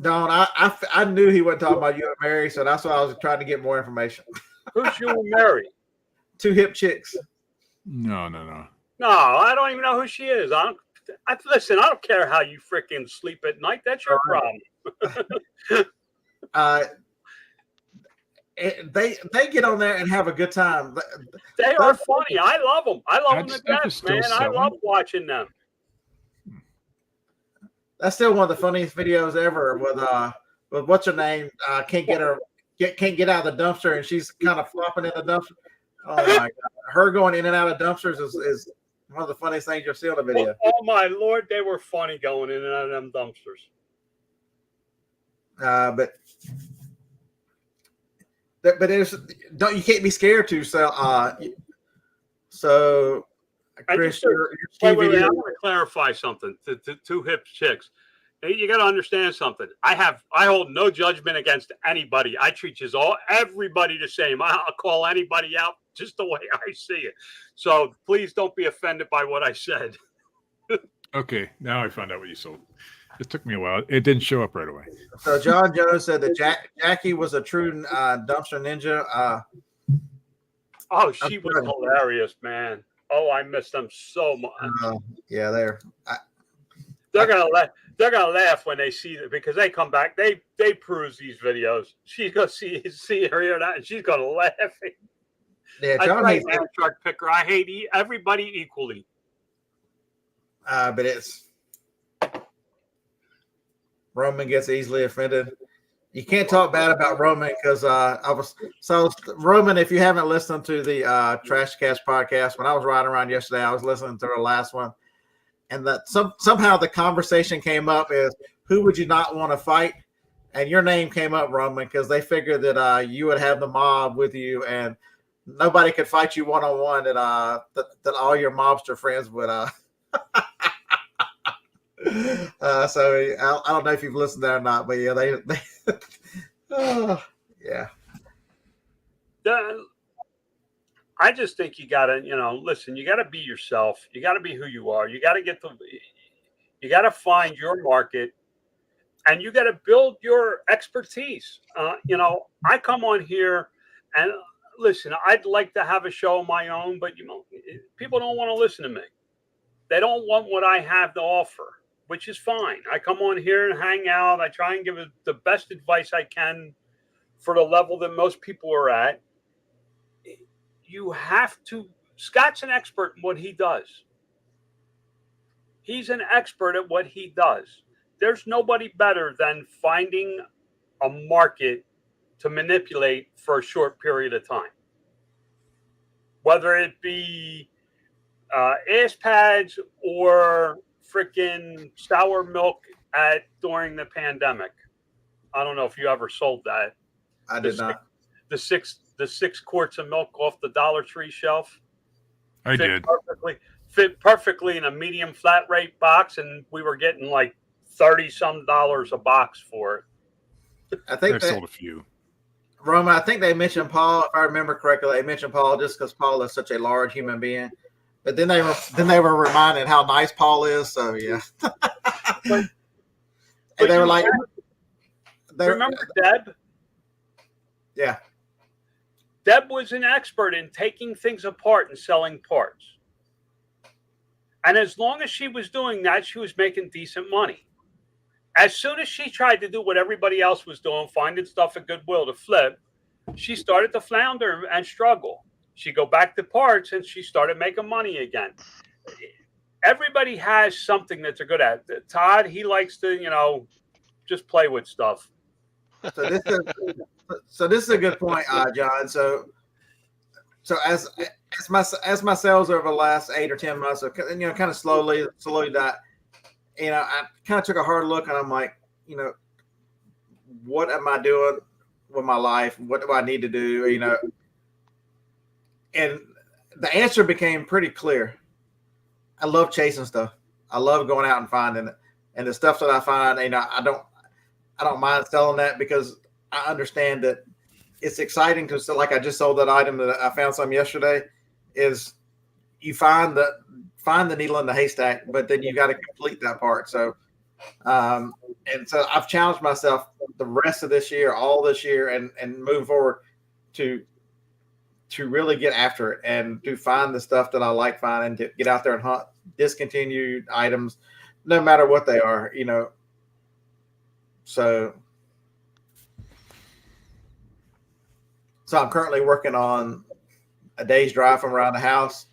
Don, I knew he wasn't talking about you and Mary, so that's why I was trying to get more information. Who's you and Mary? Two hip chicks. No. No, I don't even know who she is. Listen, I don't care how you freaking sleep at night. That's your problem. They get on there and have a good time. They are funny. I love them. I love them to death, man. Selling. I love watching them. That's still one of the funniest videos ever. With what's her name? Can't get out of the dumpster, and she's kind of flopping in the dumpster. Oh my god, her going in and out of dumpsters is one of the funniest things you'll see on the video. Oh my lord, they were funny going in and out of them dumpsters. But you can't be scared to sell. So, Chris, wait, I want to clarify something to two hip chicks. You got to understand something. I hold no judgment against anybody. I treat everybody the same. I'll call anybody out just the way I see it. So please don't be offended by what I said. Okay, now I found out what you sold. It took me a while. It didn't show up right away. So John Jones said that Jackie was a true dumpster ninja. Oh, she was hilarious, man. Oh, I miss them so much. Yeah, they're gonna laugh when they see it because they come back. They peruse these videos. She's gonna see her here that, and she's gonna laugh. Yeah, John hates shark picker. I hate everybody equally. But it's Roman gets easily offended. You can't talk bad about Roman because Roman. If you haven't listened to the Trash Cast podcast, when I was riding around yesterday, I was listening to the last one, and that somehow the conversation came up is who would you not want to fight, and your name came up, Roman, because they figured that you would have the mob with you, and nobody could fight you one-on-one. That all your mobster friends would. So I don't know if you've listened there or not, but yeah, they yeah. I just think you gotta, listen. You gotta be yourself. You gotta be who you are. You gotta you gotta find your market, and you gotta build your expertise. I come on here, and listen. I'd like to have a show of my own, but people don't want to listen to me. They don't want what I have to offer, which is fine. I come on here and hang out. I try and give it the best advice I can for the level that most people are at. You have to. Scott's an expert in what he does. He's an expert at what he does. There's nobody better than finding a market to manipulate for a short period of time. Whether it be ass pads or freaking sour milk during the pandemic. I don't know if you ever sold that. I did not. The six quarts of milk off the Dollar Tree shelf. I did. Fit perfectly in a medium flat rate box, and we were getting like $30-some a box for it. I think I sold a few. Roman, I think they mentioned Paul. If I remember correctly, they mentioned Paul just because Paul is such a large human being. But then they were reminded how nice Paul is. So yeah. And they were like, remember Deb? Yeah. Deb was an expert in taking things apart and selling parts. And as long as she was doing that, she was making decent money. As soon as she tried to do what everybody else was doing, finding stuff at Goodwill to flip, she started to flounder and struggle. She'd go back to parts and she started making money again. Everybody has something that they're good at. Todd, he likes to, just play with stuff. So this is a good point, John. So as my sales over the last 8 or 10 months, kind of slowly died. I kind of took a hard look, and I'm like, what am I doing with my life? What do I need to do? And the answer became pretty clear. I love chasing stuff. I love going out and finding it, and the stuff that I find, I don't mind selling that because I understand that it's exciting to sell. Like I just sold that item that I found some yesterday. Is you find the needle in the haystack, but then you got to complete that part. So, and so I've challenged myself the rest of this year, all this year, and move forward to really get after it and to find the stuff that I like finding, to get out there and hunt discontinued items, no matter what they are, So I'm currently working on a day's drive from around the house.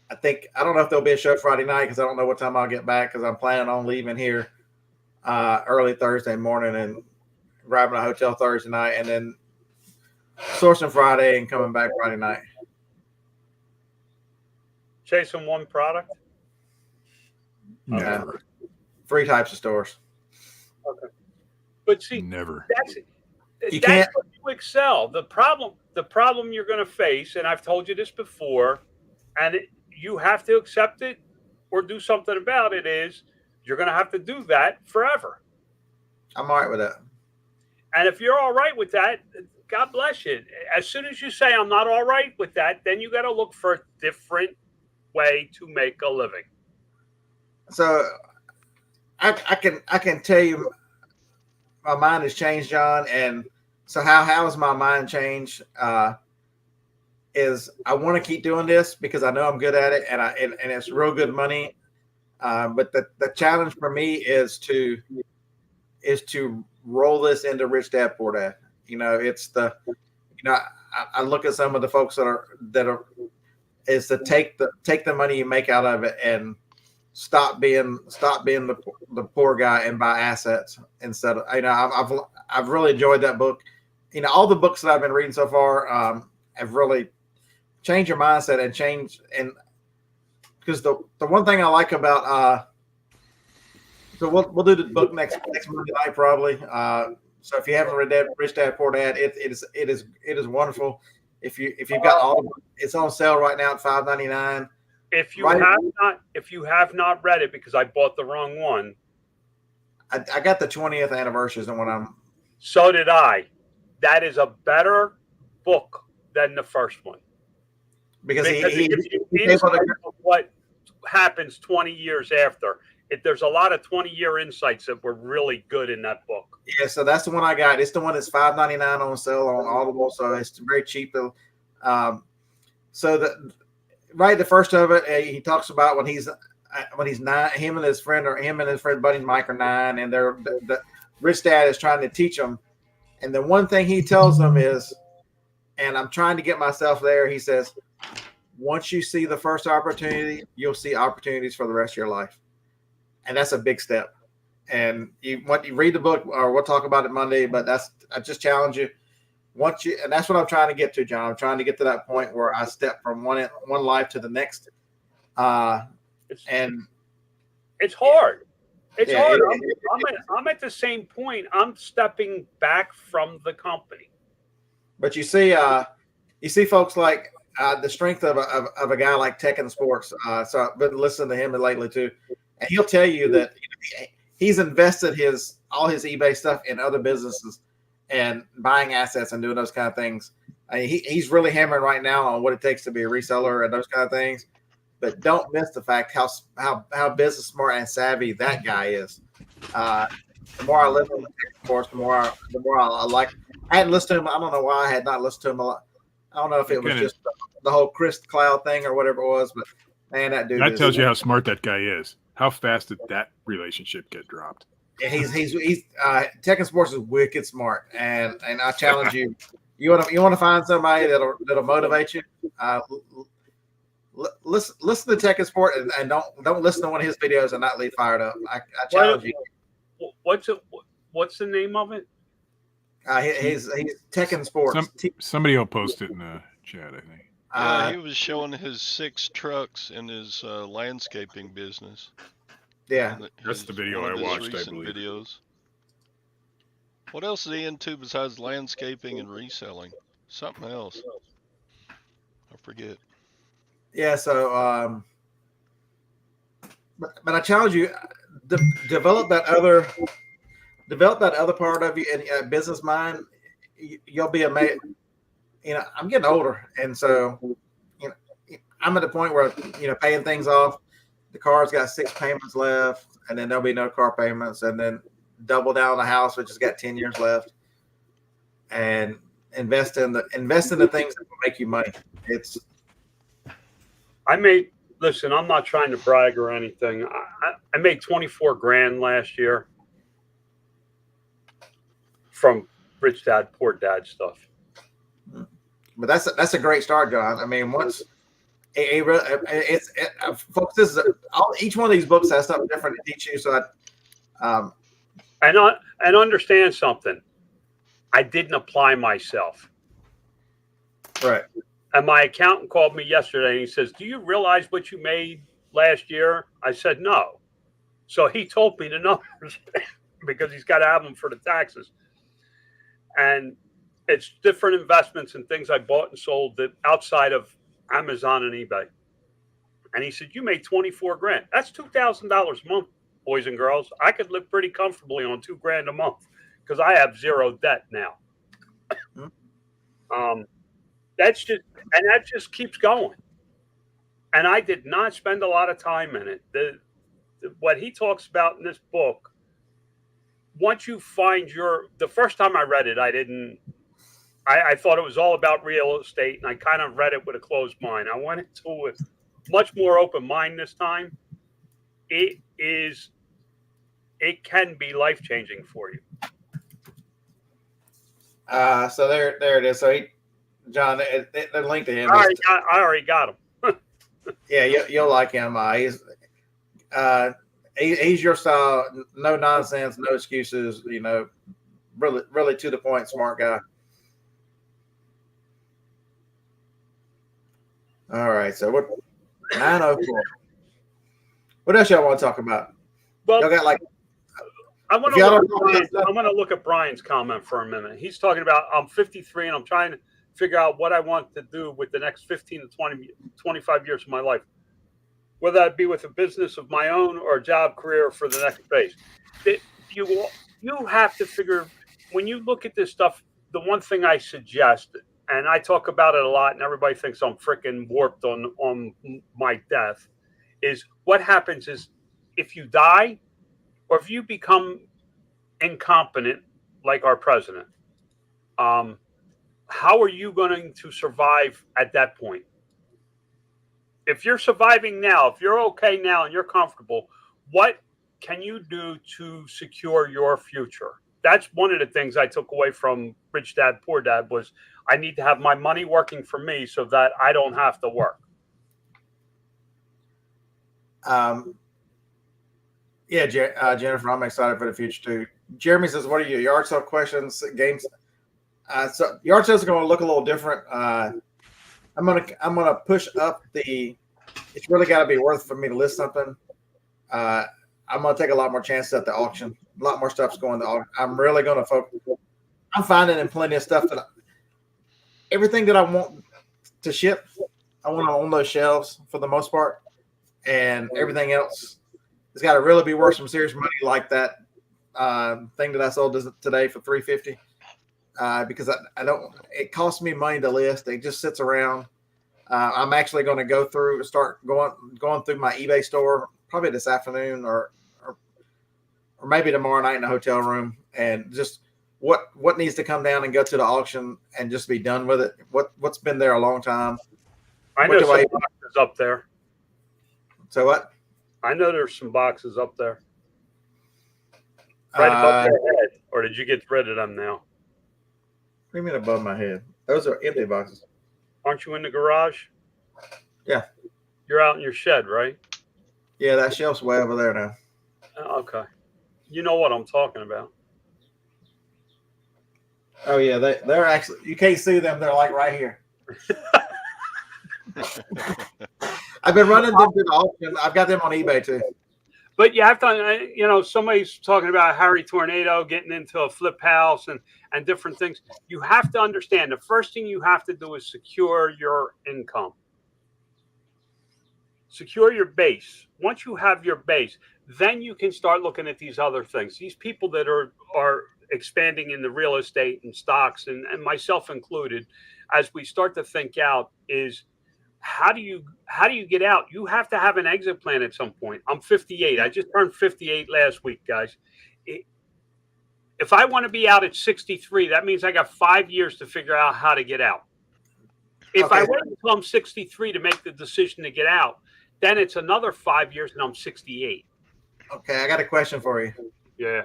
I don't know if there'll be a show Friday night because I don't know what time I'll get back because I'm planning on leaving here early Thursday morning and arriving at a hotel Thursday night and then sourcing Friday and coming back Friday night. Chasing one product? Never. 3 types of stores. Okay. But see, never. That's what you excel. The problem you're going to face, and I've told you this before, and you have to accept it or do something about it, is you're going to have to do that forever. I'm all right with that. And if you're all right with that, God bless you. As soon as you say, I'm not all right with that, then you got to look for a different way to make a living. So I can tell you my mind has changed, John. And so how has my mind changed? Is I want to keep doing this because I know I'm good at it, and it's real good money. But the challenge for me is to roll this into Rich Dad Poor Dad. I look at some of the folks that are is to take the money you make out of it and stop being the poor guy and buy assets instead of, I've really enjoyed that book. All the books that I've been reading so far have really changed your mindset and changed. And because the one thing I like about so we'll do the book next Monday night probably. So if you haven't read that Rich Dad Poor Dad, it is wonderful. If you've got all of it, it's on sale right now at $5.99. If you have not read it, because I bought the wrong one. I got the 20th anniversary and when I'm. So did I. That is a better book than the first one. Because he gives you insight of what happens 20 years after. There's a lot of 20-year insights that were really good in that book. Yeah, so that's the one I got. It's the one that's $5.99 on sale on Audible, so it's very cheap. So the first of it, he talks about when he's 9, him and his friend buddy Mike are 9, and the rich dad is trying to teach them. And the one thing he tells them is, and I'm trying to get myself there. He says, once you see the first opportunity, you'll see opportunities for the rest of your life. And that's a big step. And you read the book, or we'll talk about it Monday, but I just challenge you. And that's what I'm trying to get to, John. I'm trying to get to that point where I step from one life to the next. And it's hard. It's hard. I'm at the same point. I'm stepping back from the company. But you see folks like the strength of a guy like Tech and Sports. So I've been listening to him lately too, and he'll tell you that he's invested all his eBay stuff in other businesses and buying assets and doing those kind of things. He's really hammering right now on what it takes to be a reseller and those kind of things. But don't miss the fact how business smart and savvy that guy is. The more I listen to Tech Sports, the more I like. I hadn't listened to him. I don't know why I had not listened to him a lot. I don't know if it was just the whole Chris Cloud thing or whatever it was, but man, that dude. That tells you how smart that guy is. How fast did that relationship get dropped? Yeah, he's Tech and Sports is wicked smart, and I challenge you. You want to find somebody that'll motivate you. Listen to Tech and Sport and don't listen to one of his videos and not leave fired up. I challenge you. What's the name of it? He's Tech and Sports. Somebody will post it in the chat, I think. Yeah, he was showing his 6 trucks in his landscaping business. Yeah, that's the video I watched. I believe. Videos. What else is he into besides landscaping and reselling? Something else. I forget. Yeah. So, but I challenge you, develop that other part of you in business mind. You'll be amazed. I'm getting older, and so I'm at the point where paying things off. The car's got 6 payments left, and then there'll be no car payments, and then double down on the house, which has got 10 years left, and invest in the things that will make you money. Listen, I'm not trying to brag or anything. I made $24,000 last year from Rich Dad Poor Dad stuff. But that's a great start, John. I mean, once folks, each one of these books has something different to teach you. So and understand something. I didn't apply myself. Right. And my accountant called me yesterday and he says, "Do you realize what you made last year?" I said, "No." So he told me the numbers because he's got to have them for the taxes. And it's different investments and things I bought and sold that outside of Amazon and eBay. And he said, "You made $24,000. That's $2,000 a month, boys and girls. I could live pretty comfortably on $2,000 a month because I have zero debt now." That just keeps going. And I did not spend a lot of time in it. what he talks about in this book, once you find the first time I read it, I thought it was all about real estate, and I kind of read it with a closed mind. I went into it much more open mind this time. It can be life-changing for you. So there it is. So John, the link to him. I already got him. Yeah, you'll like him. He's your style. No nonsense, no excuses. Really, really to the point, smart guy. All right. So what? 9:04. What else y'all want to talk about? Well, y'all got I want to look at Brian's comment for a minute. He's talking about I'm 53 and I'm trying to figure out what I want to do with the next 15 to 25 years of my life, whether that be with a business of my own or a job career for the next phase. You have to figure, when you look at this stuff, the one thing I suggest, and I talk about it a lot and everybody thinks I'm freaking warped on my death, is what happens is if you die or if you become incompetent like our president, how are you going to survive at that point? If you're surviving now, if you're okay now and you're comfortable, what can you do to secure your future? That's one of the things I took away from Rich Dad, Poor Dad was I need to have my money working for me so that I don't have to work. Yeah, Jennifer, I'm excited for the future too. Jeremy says, "What are your yard sale questions, games?" So yard sales are going to look a little different. I'm gonna push up the. It's really got to be worth for me to list something. I'm gonna take a lot more chances at the auction. A lot more stuff's going to auction. I'm really going to focus. I'm finding in plenty of stuff that everything that I want to ship, I want on those shelves for the most part, and everything else has got to really be worth some serious money, like that thing that I sold today for $350. Because I don't. It costs me money to list. It just sits around. I'm actually going to start going through my eBay store probably this afternoon or maybe tomorrow night in a hotel room, and just what needs to come down and go to the auction and just be done with it. What's been there a long time. I know some boxes up there. So what? I know there's some boxes up there. Right above your head, or did you get rid of them now? What do you mean above my head? Those are empty boxes. Aren't you in the garage? Yeah. You're out in your shed, right? Yeah, that shelf's way over there now. Okay. You know what I'm talking about. Oh, yeah. They're actually, you can't see them. They're like right here. I've been running them to the auction. I've got them on eBay too. But you have to, somebody's talking about Harry Tornado getting into a flip house and different things. You have to understand the first thing you have to do is secure your income. Secure your base. Once you have your base, then you can start looking at these other things. These people that are expanding in the real estate and stocks, and myself included, as we start to think out, is how do you get out? You have to have an exit plan at some point. I'm 58. I just turned 58 last week, guys. If I want to be out at 63, that means I got 5 years to figure out how to get out. If I wait until I'm 63 to make the decision to get out, then it's another 5 years and I'm 68. Okay, I got a question for you. Yeah.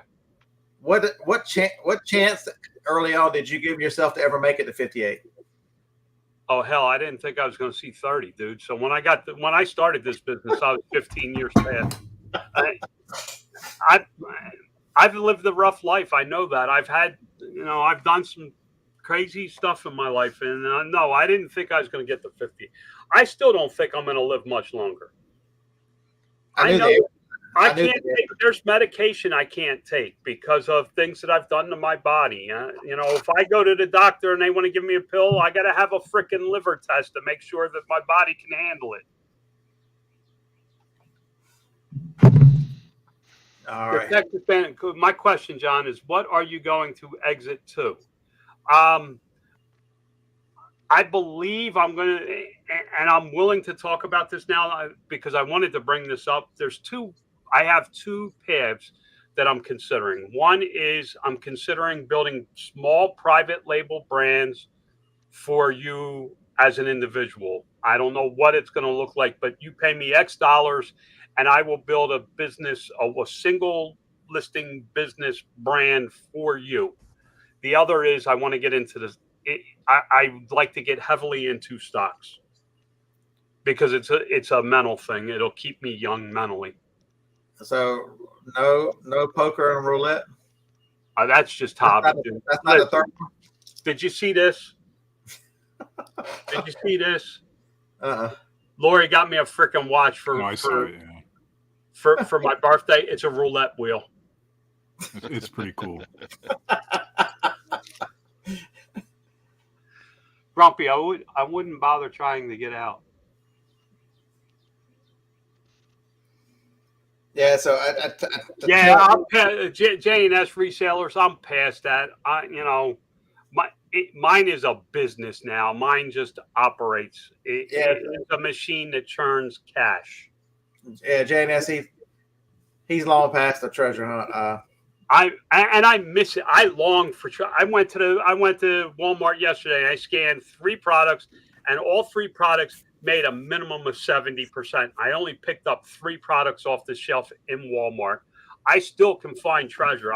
What chance early on did you give yourself to ever make it to 58? Oh hell, I didn't think I was going to see 30, dude. So when I started this business, I was 15 years past. I've lived a rough life. I know that. I've done some crazy stuff in my life, and no, I didn't think I was going to get to 50. I still don't think I'm going to live much longer. I know. I can't take. There's medication I can't take because of things that I've done to my body. If I go to the doctor and they want to give me a pill, I got to have a freaking liver test to make sure that my body can handle it. All right. My question, John, is what are you going to exit to? I believe I'm going to, and I'm willing to talk about this now because I wanted to bring this up. There's two have two paths that I'm considering. One is I'm considering building small private label brands for you as an individual. I don't know what it's going to look like, but you pay me X dollars and I will build a business, a single listing business brand for you. The other is I want to get into this. I like to get heavily into stocks because it's a mental thing. It'll keep me young mentally. So no poker and roulette. That's just hobby. That's not the third one. Did you see this? Did you see this? Lori got me a freaking watch for my birthday. It's a roulette wheel. It's pretty cool. Grumpy, I wouldn't bother trying to get out. Yeah, so I'm J&S resellers. I'm past that. Mine is a business now. Mine just operates. It's a machine that churns cash. Yeah, J&S, he's long past the treasure hunt. I miss it. I long for. I went to Walmart yesterday. I scanned 3 products, and all 3 products made a minimum of 70%. I only picked up 3 products off the shelf in Walmart. I still can find treasure.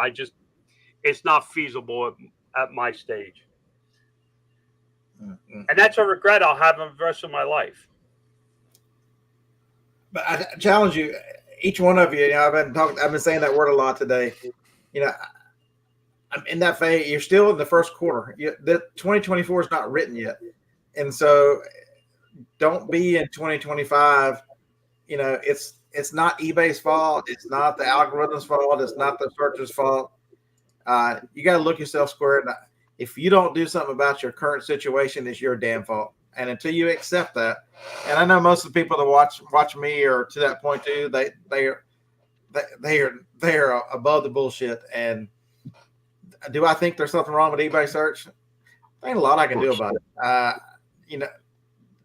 It's not feasible at my stage. And that's a regret I'll have the rest of my life. But I challenge you, each one of you. I've been saying that word a lot today. I'm in that phase. You're still in the first quarter. The 2024 is not written yet, and so don't be in 2025. It's not eBay's fault. It's not the algorithm's fault. It's not the searcher's fault. You got to look yourself square. If you don't do something about your current situation, it's your damn fault. And until you accept that, and I know most of the people that watch me are to that point too. They are above the bullshit. And do I think there's something wrong with eBay search? There ain't a lot I can do about it.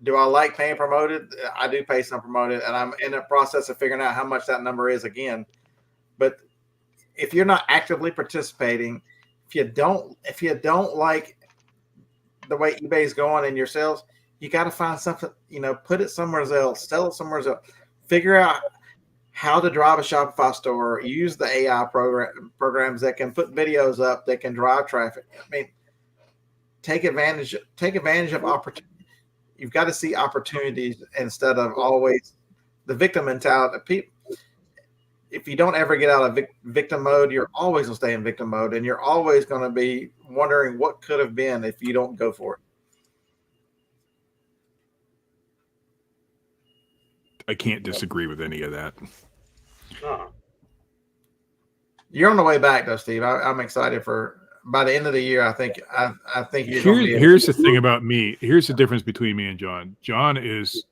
Do I like paying promoted? I do pay some promoted, and I'm in the process of figuring out how much that number is again. But if you're not actively participating, if you don't like the way eBay's going in your sales, you got to find something. Put it somewhere else, sell it somewhere else. Figure out how to drive a Shopify store. Use the AI programs that can put videos up that can drive traffic. I mean, take advantage of opportunity. You've got to see opportunities instead of always the victim mentality. If you don't ever get out of victim mode, you're always going to stay in victim mode, and you're always going to be wondering what could have been if you don't go for it. I can't disagree with any of that. You're on the way back, though, Steve. I'm excited for. By the end of the year, I think you're. Here's the thing about me. Here's the difference between me and John. John is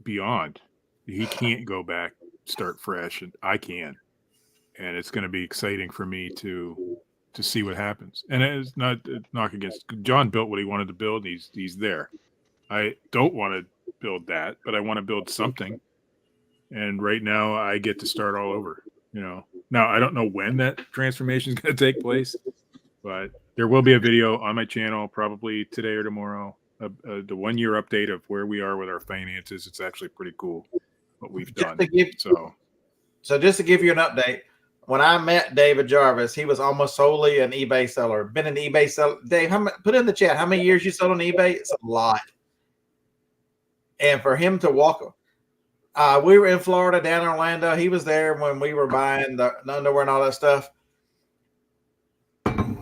beyond. He can't go back, start fresh, and I can. And it's going to be exciting for me to see what happens. And it's not knock against. John built what he wanted to build. He's there. I don't want to build that, but I want to build something. And right now, I get to start all over. Now I don't know when that transformation is going to take place. But there will be a video on my channel probably today or tomorrow, the 1 year update of where we are with our finances. It's actually pretty cool what we've done. So just to give you an update, when I met David Jarvis, he was almost solely an eBay seller. Been an eBay seller. Dave, put in the chat how many years you sold on eBay? It's a lot. And for him to walk, we were in Florida, down in Orlando. He was there when we were buying the underwear and all that stuff.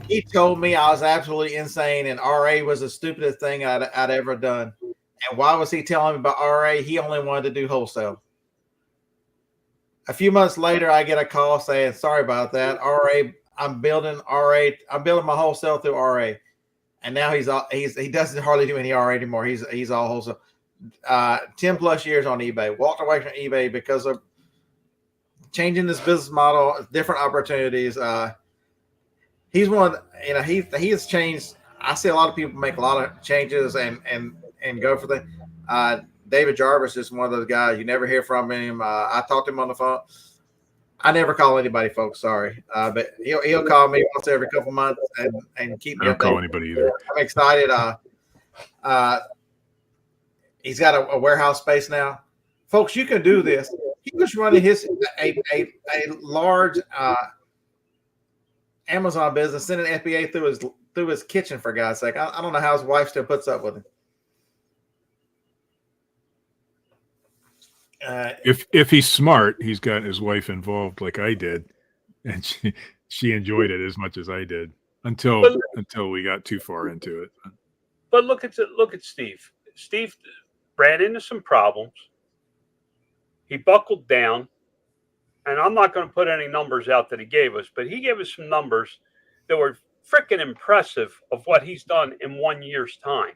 He told me I was absolutely insane and RA was the stupidest thing I'd ever done. And why was he telling me about RA? He only wanted to do wholesale. A few months later, I get a call saying, sorry about that. RA, I'm building my wholesale through RA. And now he doesn't hardly do any RA anymore. He's all wholesale. 10 plus years on eBay. Walked away from eBay because of changing this business model, different opportunities. He's one, he has changed. I see a lot of people make a lot of changes and go for things. David Jarvis is one of those guys. You never hear from him. I talked to him on the phone. I never call anybody, folks. Sorry, but he'll call me once every couple months and keep me I don't updated. call anybody either. I'm excited. He's got a warehouse space now, folks. You can do this. He was running a large Amazon business, sending FBA through his kitchen, for God's sake. I don't know how his wife still puts up with him. If he's smart, he's got his wife involved like I did, and she enjoyed it as much as I did until we got too far into it. But look at Steve. Steve ran into some problems. He buckled down, and I'm not going to put any numbers out that he gave us, but he gave us some numbers that were freaking impressive of what he's done in 1 year's time.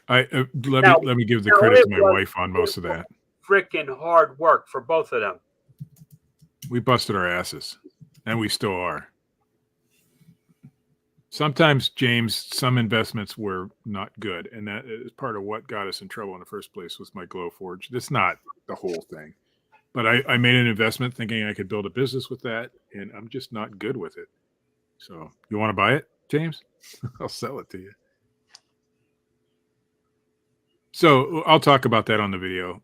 Let me give the credit to my wife on most of that. Freaking hard work for both of them. We busted our asses, and we still are. Sometimes, James, some investments were not good, and that is part of what got us in trouble in the first place with my Glowforge. That's not the whole thing. But I made an investment thinking I could build a business with that, and I'm just not good with it. So you want to buy it, James? I'll sell it to you. So I'll talk about that on the video,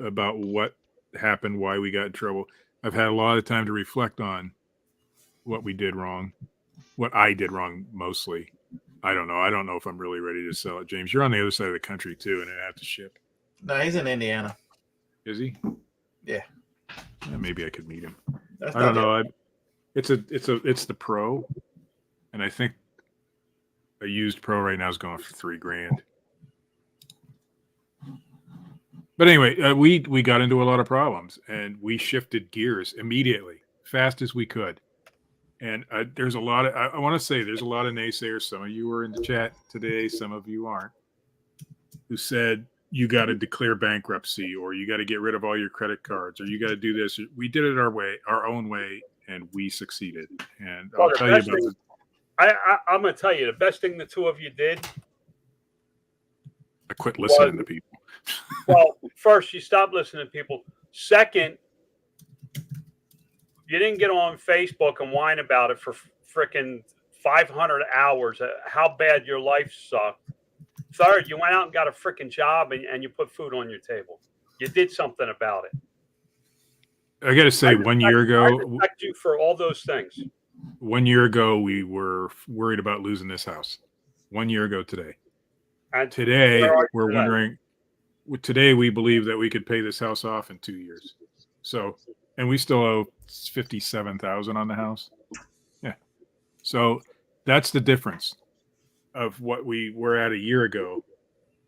about what happened, why we got in trouble. I've had a lot of time to reflect on what we did wrong, what I did wrong mostly. I don't know. I don't know if I'm really ready to sell it. James, you're on the other side of the country too, and I have to ship. No, he's in Indiana. Is he? Yeah. Maybe I could meet him. That's I don't know. It's the Pro, and I think a used Pro right now is going for $3,000. But anyway, we got into a lot of problems, and we shifted gears immediately, fast as we could. And there's a lot of, I want to say there's a lot of naysayers. Some of you were in the chat today, some of you aren't, who said you got to declare bankruptcy, or you got to get rid of all your credit cards, or you got to do this. We did it our own way, and we succeeded. And I'll tell you about this. I'm going to tell you, the best thing the two of you did. I quit listening to people. Well, first, you stopped listening to people. Second, you didn't get on Facebook and whine about it for freaking 500 hours, how bad your life sucked. Third, you went out and got a freaking job, and you put food on your table. You did something about it. I got to say, 1 year ago, I respect you for all those things. 1 year ago, we were worried about losing this house. 1 year ago today. And today, we're wondering. Today, we believe that we could pay this house off in 2 years. So, and we still owe $57,000 on the house. Yeah. So that's the difference of what we were at a year ago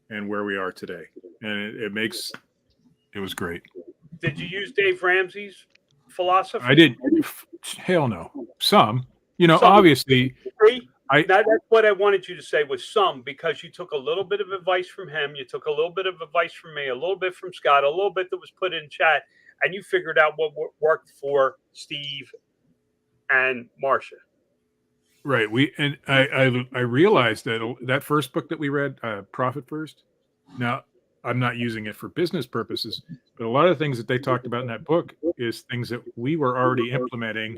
and where we are today. And it was great. Did you use Dave Ramsey's philosophy? I did. Hell no. Some, obviously. That's what I wanted you to say, was some, because you took a little bit of advice from him. You took a little bit of advice from me, a little bit from Scott, a little bit that was put in chat, and you figured out what worked for Steve and Marcia. Right. I realized that first book that we read, Profit First. Now, I'm not using it for business purposes, but a lot of things that they talked about in that book is things that we were already implementing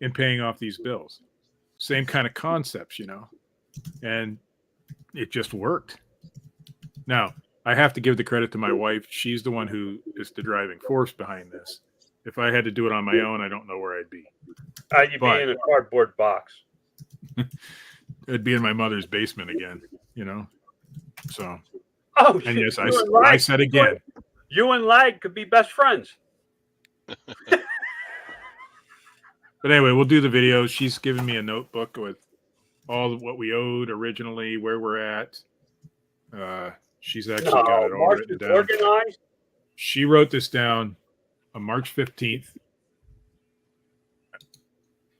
in paying off these bills. Same kind of concepts, and it just worked. Now, I have to give the credit to my wife. She's the one who is the driving force behind this. If I had to do it on my own, I don't know where I'd be. You'd be in a cardboard box. It'd be in my mother's basement again, So. Oh, and yes, I said again. You and Lag could be best friends. But anyway, we'll do the video. She's given me a notebook with all of what we owed originally, where we're at. She's actually got it all written down. Organized. She wrote this down on March 15th,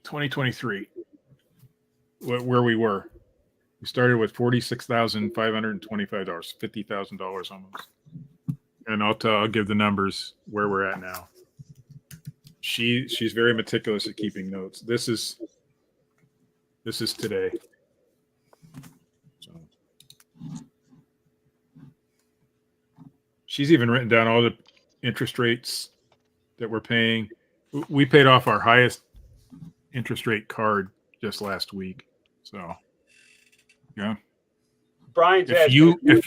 2023, where we were. We started with $46,525, $50,000 almost. And I'll give the numbers where we're at now. She's very meticulous at keeping notes. This is today. So she's even written down all the interest rates that we're paying. We paid off our highest interest rate card just last week. So, yeah. Brian's If asking you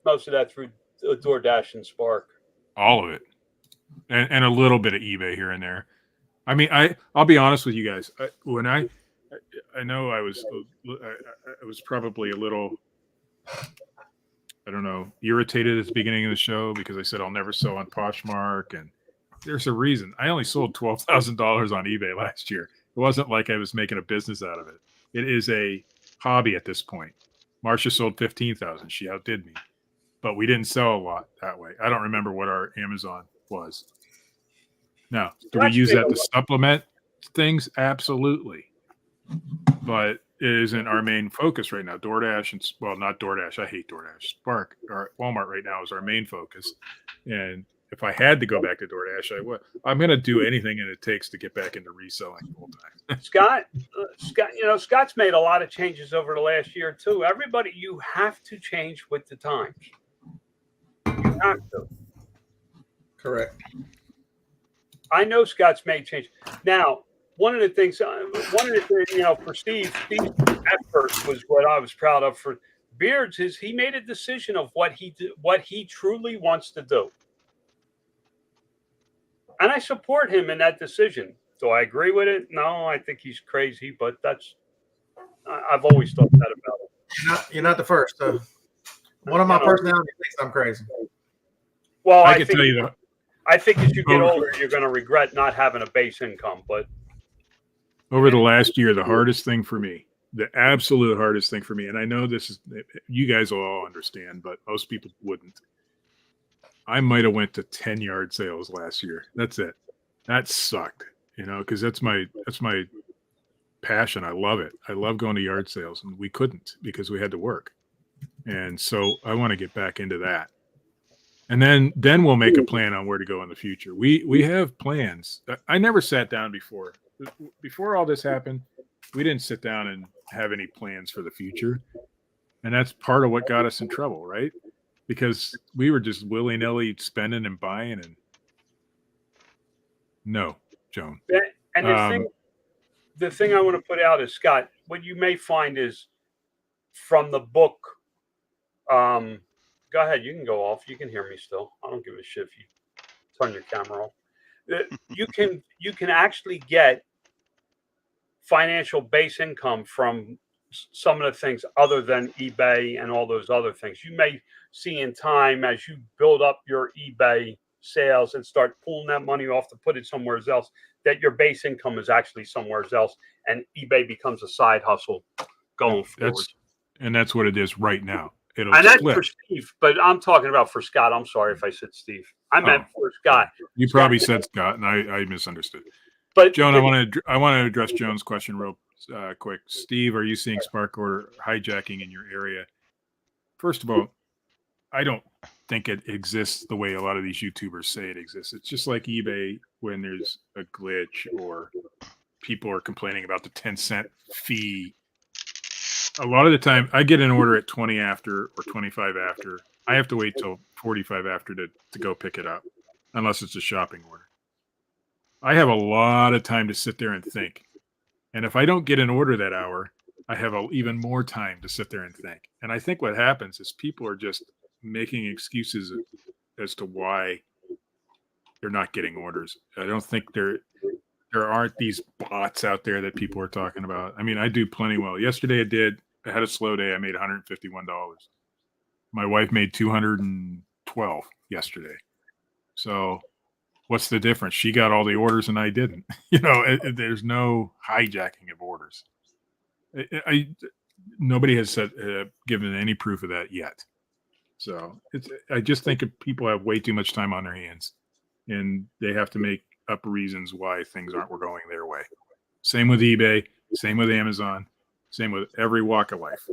most of that through DoorDash and Spark. all of it, and a little bit of eBay here and there. I mean, I'll be honest with you guys. When I know I was probably a little, I don't know, irritated at the beginning of the show because I said I'll never sell on Poshmark, and there's a reason. I only sold $12,000 on eBay last year. It wasn't like I was making a business out of it. It is a hobby at this point. Marcia sold 15,000. She outdid me, but we didn't sell a lot that way. I don't remember what our Amazon was. Now, do we use that to supplement things? Absolutely. But it isn't our main focus right now. DoorDash and, well, not DoorDash. I hate DoorDash. Spark or Walmart right now is our main focus. And if I had to go back to DoorDash, I would. I'm going to do anything it takes to get back into reselling full time. Scott, Scott's made a lot of changes over the last year too. Everybody, you have to change with the times. You have to. Correct. I know Scott's made change. Now, one of the things, for Steve's effort was what I was proud of for Beards is he made a decision of what he truly wants to do. And I support him in that decision. Do I agree with it? No, I think he's crazy, but I've always thought that about him. You're not the first. So one of my personalities thinks I'm crazy. Well, I can tell you that. I think as you get older, you're going to regret not having a base income. But over the last year, the hardest thing for me, the absolute hardest thing for me, and I know this is, you guys will all understand, but most people wouldn't. I might have went to 10 yard sales last year. That's it. That sucked, because that's my passion. I love it. I love going to yard sales, and we couldn't because we had to work. And so I want to get back into that. And then we'll make a plan on where to go in the future. We have plans. I never sat down before. Before all this happened, we didn't sit down and have any plans for the future. And that's part of what got us in trouble, right? Because we were just willy-nilly spending and buying. And no, Joan. And the thing I want to put out is, Scott, what you may find is from the book. Go ahead. You can go off. You can hear me still. I don't give a shit if you turn your camera off. You can actually get financial base income from some of the things other than eBay and all those other things. You may see in time as you build up your eBay sales and start pulling that money off to put it somewhere else, that your base income is actually somewhere else, and eBay becomes a side hustle going forward. That's what it is right now. And that's for Steve, but I'm talking about for Scott. I'm sorry if I said Steve. I meant for Scott. You probably said Scott, and I misunderstood. But Joan, I want to address Joan's question real quick. Steve, are you seeing Spark order hijacking in your area? First of all, I don't think it exists the way a lot of these YouTubers say it exists. It's just like eBay when there's a glitch or people are complaining about the 10-cent fee. A lot of the time, I get an order at 20 after or 25 after. I have to wait till 45 after to go pick it up, unless it's a shopping order. I have a lot of time to sit there and think. And if I don't get an order that hour, I have even more time to sit there and think. And I think what happens is people are just making excuses as to why they're not getting orders. I don't think there aren't these bots out there that people are talking about. I mean, I do plenty well. Yesterday I had a slow day. I made $151. My wife made $212 yesterday. So what's the difference? She got all the orders and I didn't. There's no hijacking of orders. Nobody has given any proof of that yet. So I just think people have way too much time on their hands, and they have to make up reasons why things aren't going their way. Same with eBay, same with Amazon, same with every walk of life.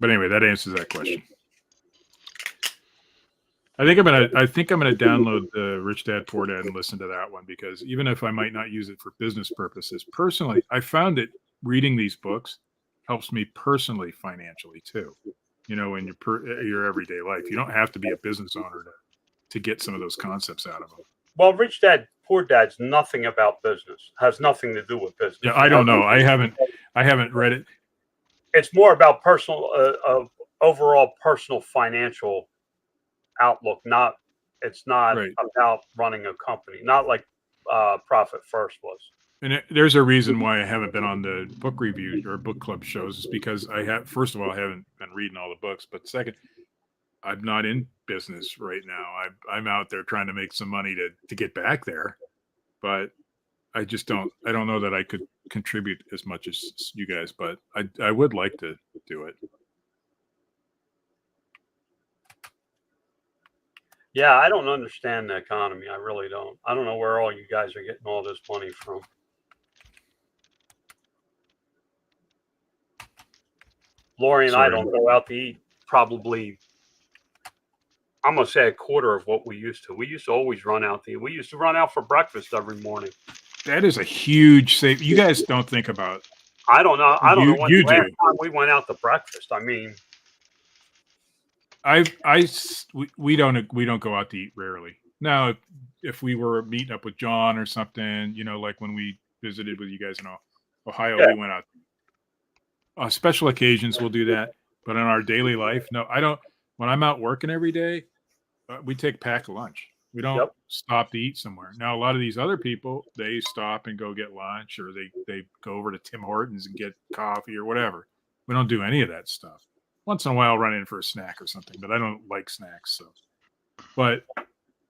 But anyway, that answers that question. I think I'm gonna download the Rich Dad Poor Dad and listen to that one, because even if I might not use it for business purposes, personally, I found that reading these books helps me personally, financially too. In your everyday life, you don't have to be a business owner to get some of those concepts out of them. Well, Rich Dad, Poor Dad's nothing about business. Has nothing to do with business. Yeah, I don't know. I haven't read it. It's more about personal, overall personal financial outlook. It's not Right. about running a company. Not like Profit First was. And there's a reason why I haven't been on the book review or book club shows is because first of all, I haven't been reading all the books, but second, I'm not in business right now. I'm out there trying to make some money to get back there, but I don't know that I could contribute as much as you guys, but I would like to do it. Yeah, I don't understand the economy. I really don't. I don't know where all you guys are getting all this money from. Lori and I don't go out to eat probably, I'm going to say a quarter of what we used to. We used to always run out to eat. We used to run out for breakfast every morning. That is a huge save. You guys don't think about. I don't know. I don't know when the last time we went out to breakfast. I mean, we don't go out to eat rarely. Now, if we were meeting up with John or something, like when we visited with you guys in Ohio, we went out. Special occasions we'll do that, but in our daily life, no, I don't. When I'm out working every day, we take packed lunch. We don't stop to eat somewhere. Now, a lot of these other people, they stop and go get lunch, or they go over to Tim Hortons and get coffee or whatever. We don't do any of that stuff. Once in a while, I'll run in for a snack or something, but I don't like snacks. So, but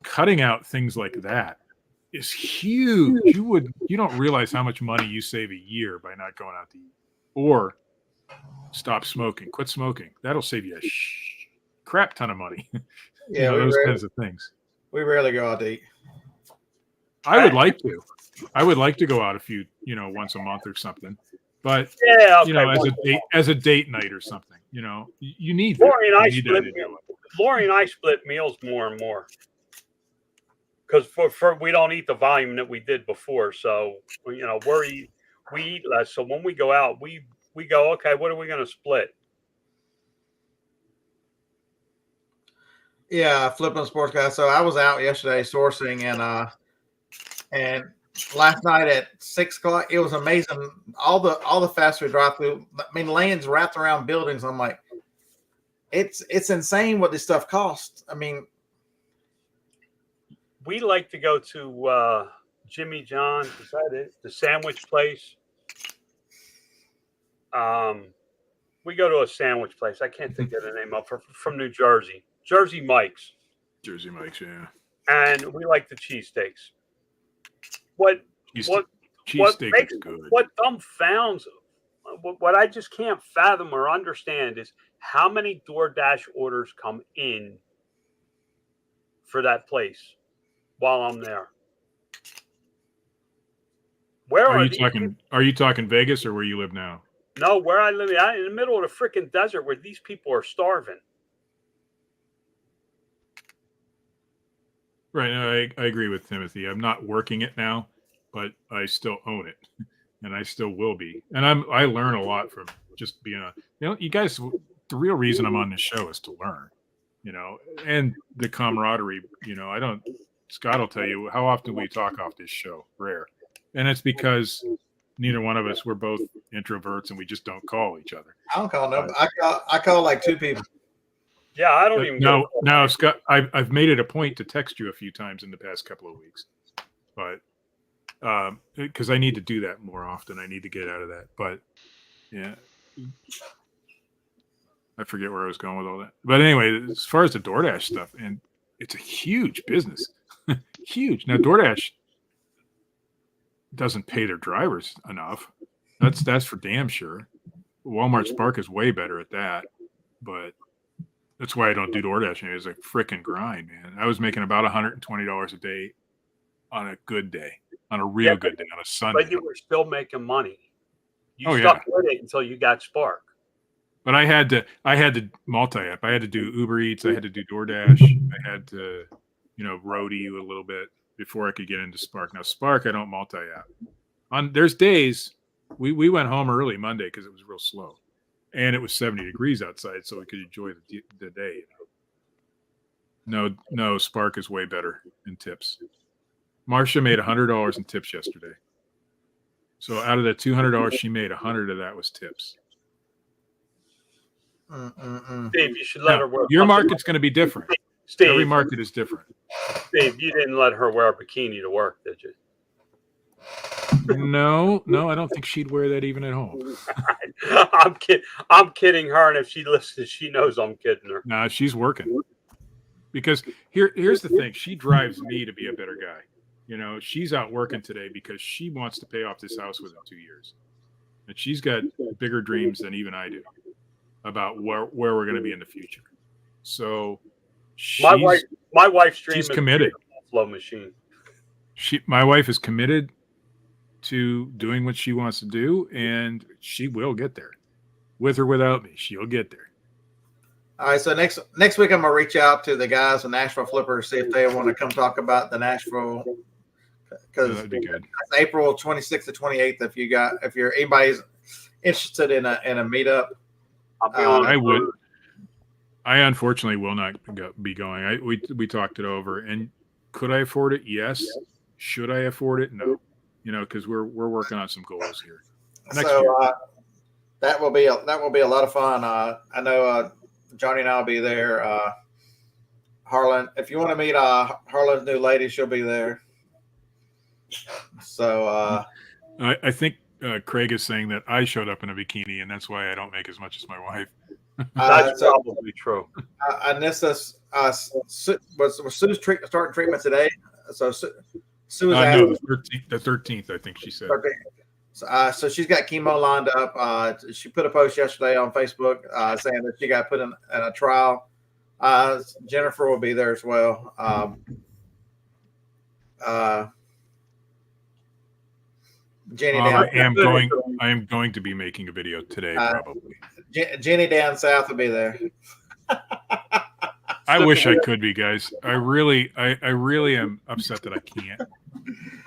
cutting out things like that is huge. You don't realize how much money you save a year by not going out to eat, or stop smoking, quit smoking. That'll save you a crap ton of money. Yeah, those kinds of things. We rarely go out to eat. I would like to. I would like to go out a few, once a month or something. But as a date night or something, you need. Lori and I split meals more and more because for we don't eat the volume that we did before. So we eat less. So when we go out, we go, okay, what are we going to split? Yeah, flipping sports guy. So I was out yesterday sourcing, and last night at 6 o'clock, it was amazing. All the fast food drive-through. I mean, lanes wrapped around buildings. I'm like, it's insane what this stuff costs. I mean, we like to go to Jimmy John's. Is that it? The sandwich place. We go to a sandwich place. I can't think of the name of from New Jersey. Jersey Mike's. Jersey Mike's, yeah. And we like the cheesesteaks. What dumbfounds, what I just can't fathom or understand is how many DoorDash orders come in for that place while I'm there. Are you talking Vegas or where you live now? No, where I live, in the middle of the freaking desert where these people are starving. Right. No, I agree with Timothy. I'm not working it now, but I still own it, and I still will be. And I learn a lot from just being you guys. The real reason I'm on this show is to learn, and the camaraderie. Scott will tell you how often we talk off this show. Rare, and it's because neither one of us, we're both introverts, and we just don't call each other. I don't call nobody. I call like 2 people. Yeah, I don't even. Now, Scott, I've made it a point to text you a few times in the past couple of weeks, but because I need to do that more often, I need to get out of that. But yeah, I forget where I was going with all that. But anyway, as far as the DoorDash stuff, and it's a huge business, huge. Now DoorDash doesn't pay their drivers enough. That's for damn sure. Walmart Spark is way better at that, but. That's why I don't do DoorDash. It's a freaking grind, man. I was making about $120 a day on a good day, on a real good day, on a Sunday. But you were still making money. You stuck with it until you got Spark. But I had to multi-app. I had to do Uber Eats. I had to do DoorDash. I had to, roadie a little bit before I could get into Spark. Now Spark, I don't multi-app. There's days we went home early Monday because it was real slow. And it was 70 degrees outside, so we could enjoy the day. No, Spark is way better in tips. Marcia made $100 in tips yesterday. So out of the $200 she made, 100 of that was tips. Steve, you should let her wear. Your market's going to be different. Steve, every market is different. Steve, you didn't let her wear a bikini to work, did you? No, I don't think she'd wear that even at home. I'm kidding her, and if she listens, she knows I'm kidding her. No, she's working. Because here's the thing. She drives me to be a better guy. You know, she's out working today because she wants to pay off this house within 2 years. And she's got bigger dreams than even I do about where we're going to be in the future. So my wife's dream she's is committed. Flow machine. My wife is committed to doing what she wants to do, and she will get there. With or without me, she'll get there. All right, so next week I'm gonna reach out to the guys in Nashville Flippers, see if they want to come talk about the Nashville, because that'd be good. April 26th to 28th. If you're anybody's interested in a meetup, I would. I unfortunately will not be going. We talked it over, and could I afford it? Yes. Should I afford it? No. You know, because we're working on some goals here. Next year. That will be a lot of fun. I know Johnny and I'll be there. Harlan, if you want to meet Harlan's new lady, she'll be there. So I think Craig is saying that I showed up in a bikini, and that's why I don't make as much as my wife. That's probably true. Anissa was Sue's starting treatment today. So Sue is no, the 13th, I think she said. 13th. So she's got chemo lined up. She put a post yesterday on Facebook saying that she got put in a trial. Jennifer will be there as well. Jenny down. I am going to be making a video today, probably. Jenny down south will be there. I wish I could be, guys. I really am upset that I can't.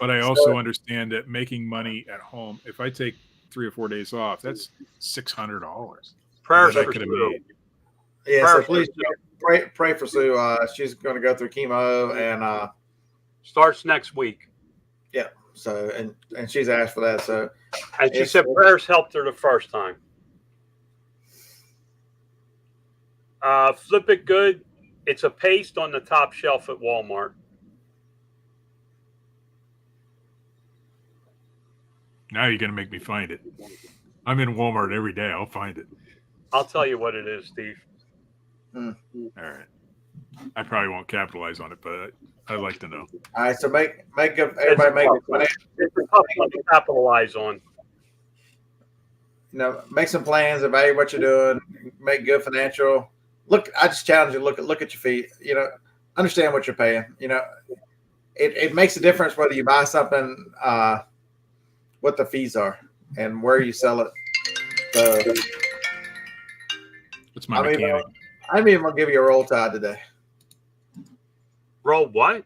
But I also understand that making money at home, if I take 3 or 4 days off, that's $600. Prayers I could have made. Yeah, so please pray for Sue. She's going to go through chemo and starts next week. Yeah. So and she's asked for that. So and she said prayers helped her the first time. Flip It Good. It's a paste on the top shelf at Walmart. Now you're going to make me find it. I'm in Walmart every day. I'll find it. I'll tell you what it is, Steve. All right. I probably won't capitalize on it, but I'd like to know. All right. So everybody make it. It's a tough one to capitalize on. You know, make some plans, evaluate what you're doing, make good financial. Look, I just challenge you. Look at your feet. You know, understand what you're paying. You know, it makes a difference whether you buy something, what the fees are, and where you sell it. So, what's my mechanic? I'm even gonna give you a roll tide today. Roll what?